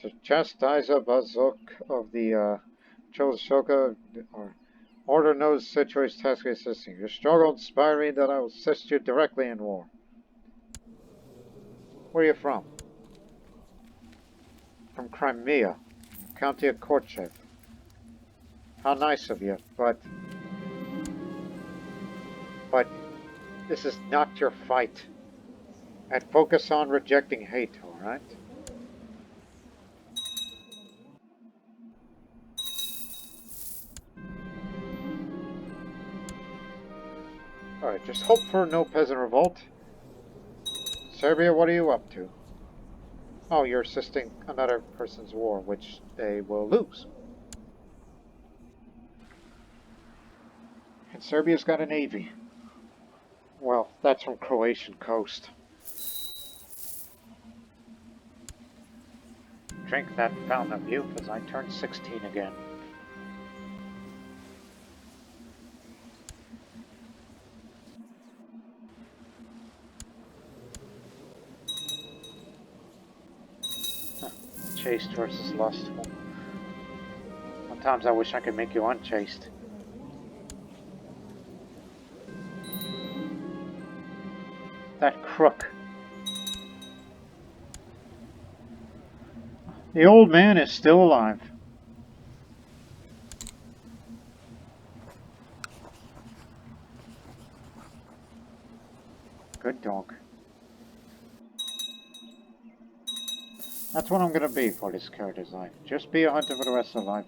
To chastise a bazok of the Chola Shoka, or order knows situation task assisting. Your struggle inspired me that I will assist you directly in war. Where are you from? From Crimea, County of Korchev. How nice of you, but this is not your fight. And focus on rejecting hate, alright? Alright, just hope for no peasant revolt. Serbia, what are you up to? Oh, you're assisting another person's war, which they will lose. And Serbia's got a navy. Well, that's from Croatian coast. Drink that fountain of youth as I turn 16 again. Chaste versus lustful. Sometimes I wish I could make you unchaste. That crook. The old man is still alive. Good dog. That's what I'm gonna be for this character's life. Just be a hunter for the rest of life.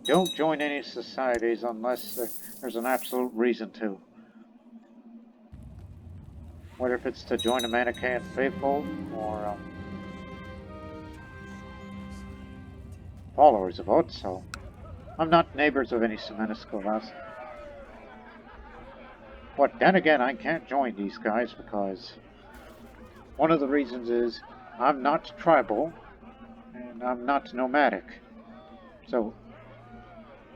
Don't join any societies unless there's an absolute reason to. Whether if it's to join the Manichaean faithful or followers of Otso. I'm not neighbors of any Semenis class. But then again, I can't join these guys because one of the reasons is I'm not tribal and I'm not nomadic. So,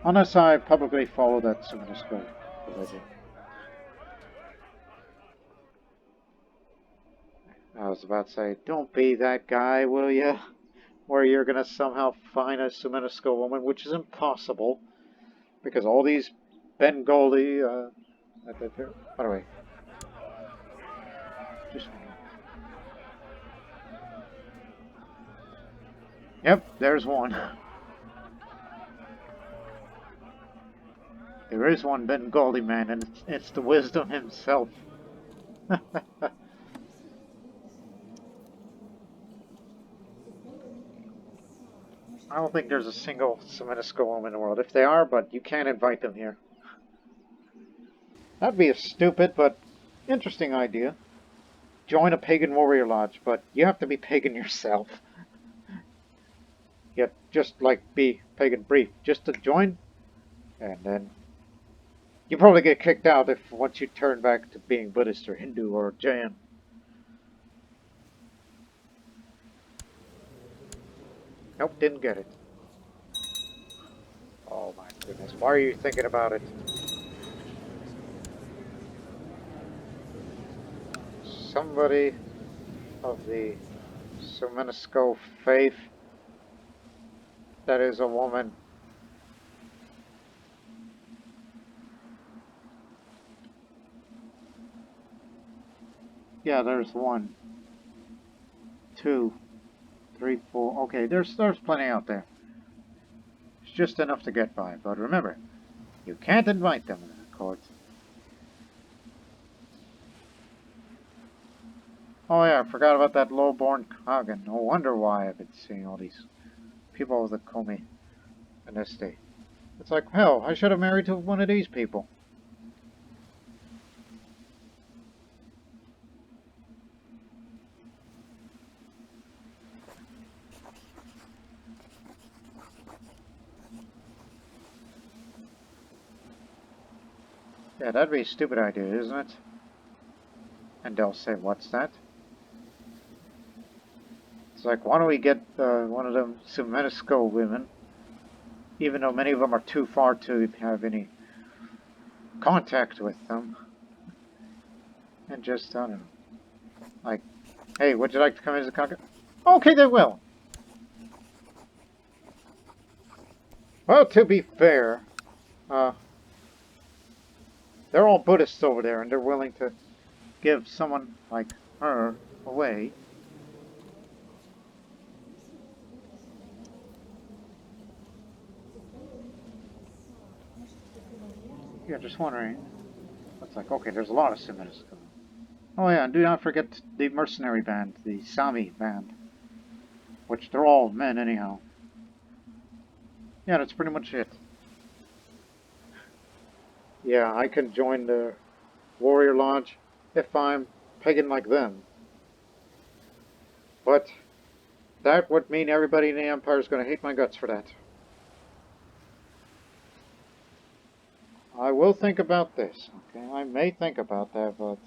unless I publicly follow that Semenis religion. was about to say, don't be that guy, will ya? Where you're gonna somehow find a Sumenesco woman, which is impossible. Because all these Bengali, by the way, just... Yep, there's one. There is one Bengali man, and it's the wisdom himself. I don't think there's a single Sumenesco woman in the world. If they are, but you can't invite them here. That'd be a stupid but interesting idea. Join a pagan warrior lodge, but you have to be pagan yourself. Yet, just like be pagan brief, just to join, and then you probably get kicked out if once you turn back to being Buddhist or Hindu or Jain. Nope, didn't get it. Oh my goodness, why are you thinking about it? Somebody of the Sumenesco faith that is a woman. Yeah, there's 1, 2, 3, 4. Okay, there's plenty out there. It's just enough to get by. But remember, you can't invite them in the court. Oh yeah, I forgot about that low-born Khagan. No wonder why I've been seeing all these people with the Komi dynasty. It's like, hell, I should have married to one of these people. Yeah, that'd be a stupid idea, isn't it? And they'll say, what's that? It's like, why don't we get one of them Sumenesco women, even though many of them are too far to have any contact with them, and just, I don't know, like, hey, would you like to come as a conqueror? Okay, they will. Well, to be fair, they're all Buddhists over there, and they're willing to give someone like her away. Yeah, just wondering. It's like, okay, there's a lot of Sumenesco. Oh yeah, and do not forget the mercenary band, the Sami band. Which they're all men anyhow. Yeah, that's pretty much it. Yeah, I can join the warrior lodge if I'm pagan like them. But that would mean everybody in the Empire is going to hate my guts for that. I will think about this, okay? I may think about that, but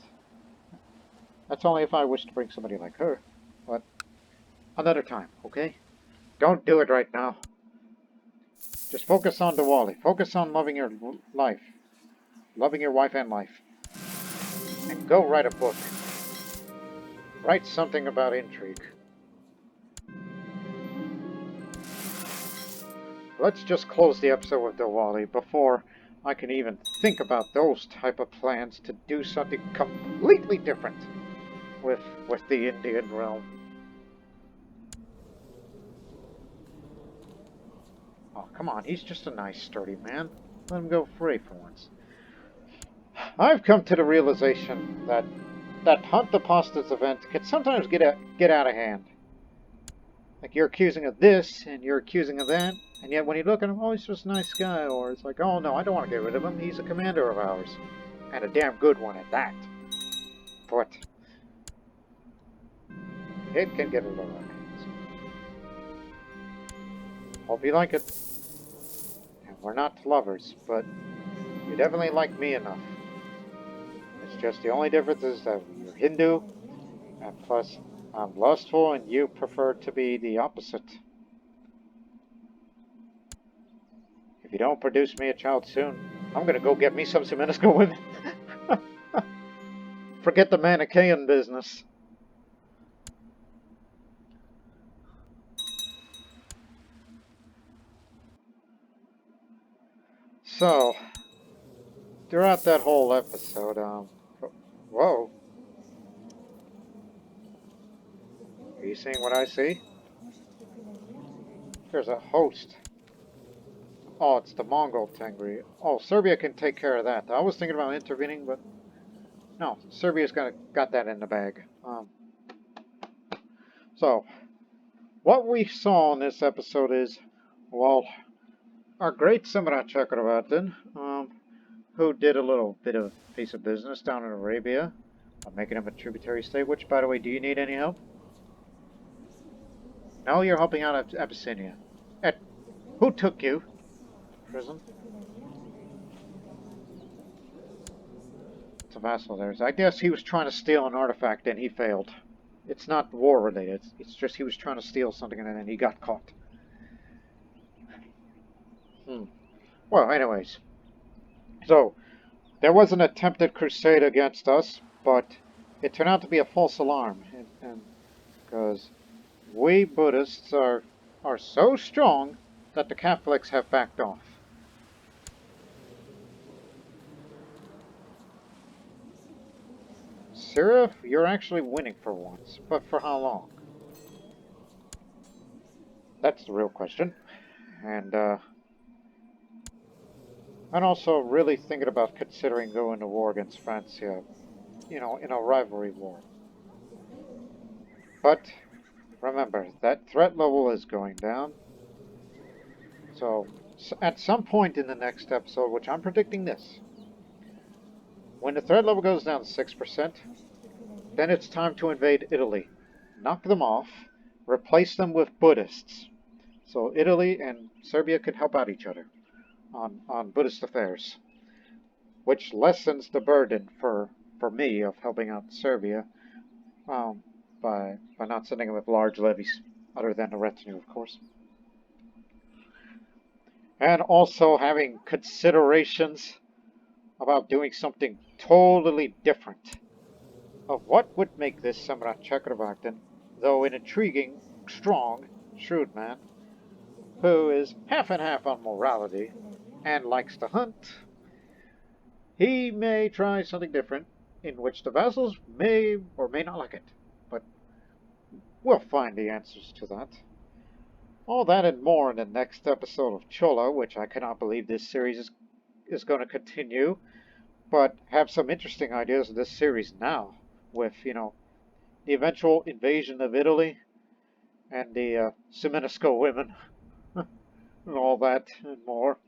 that's only if I wish to bring somebody like her. But another time, okay? Don't do it right now. Just focus on Diwali. Focus on loving your life. Loving your wife and life. And go write a book. Write something about intrigue. Let's just close the episode with Diwali before I can even think about those type of plans to do something completely different with the Indian realm. Oh, come on, he's just a nice, sturdy man. Let him go free for once. I've come to the realization that Hunt the Postas event can sometimes get out of hand. Like, you're accusing of this, and you're accusing of that, and yet when you look at him, oh, he's just a nice guy, or it's like, oh no, I don't want to get rid of him, he's a commander of ours. And a damn good one at that. But it can get a little out of hand. Hope you like it. And we're not lovers, but you definitely like me enough. It's just the only difference is that you're Hindu, and plus I'm lustful and you prefer to be the opposite. If you don't produce me a child soon, I'm gonna go get me some Sumenesco women. Forget the Manichaean business. So, throughout that whole episode, whoa, are you seeing what I see? There's a host. Oh, it's the Mongol Tengri. Oh, Serbia can take care of that. I was thinking about intervening, but no, Serbia's got that in the bag. So, what we saw in this episode is, well, our great Samrat Chakravartin, who did a little bit of piece of business down in Arabia, making him a tributary state, which, by the way, do you need any help? No, you're helping out Abyssinia. Ed, who took you? Prison? It's a vassal of theirs. I guess he was trying to steal an artifact and he failed. It's not war related. It's just he was trying to steal something and then he got caught. Well, anyways. So, there was an attempted crusade against us, but it turned out to be a false alarm. Because we Buddhists are so strong that the Catholics have backed off. Syria, you're actually winning for once, but for how long? That's the real question. And I'm also really thinking about considering going to war against France here, in a rivalry war. But remember, that threat level is going down. So at some point in the next episode, which I'm predicting this, when the threat level goes down to 6%, then it's time to invade Italy. Knock them off, replace them with Buddhists. So Italy and Serbia could help out each other on Buddhist affairs, which lessens the burden for me of helping out Serbia by not sending them with large levies, other than the retinue, of course. And also having considerations about doing something totally different of what would make this Samrat Chakravartin, though an intriguing, strong, shrewd man, who is half and half on morality and likes to hunt, he may try something different in which the vassals may or may not like it. But we'll find the answers to that. All that and more in the next episode of Chola, which I cannot believe this series is going to continue, but have some interesting ideas of this series now, with, the eventual invasion of Italy and the Semenesco women and all that and more.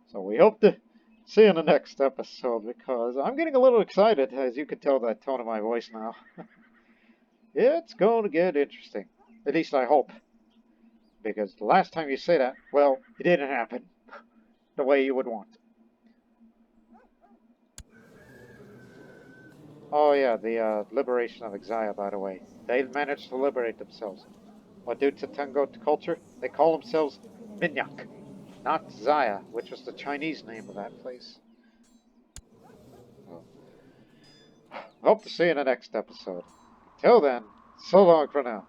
So we hope to see you in the next episode, because I'm getting a little excited, as you can tell by the tone of my voice now. It's going to get interesting. At least I hope. Because the last time you say that, well, it didn't happen the way you would want. Oh yeah, the liberation of Exia, by the way. They managed to liberate themselves. But due to Tango culture, they call themselves Minyak, not Zaya, which was the Chinese name of that place. So, hope to see you in the next episode. Till then, so long for now.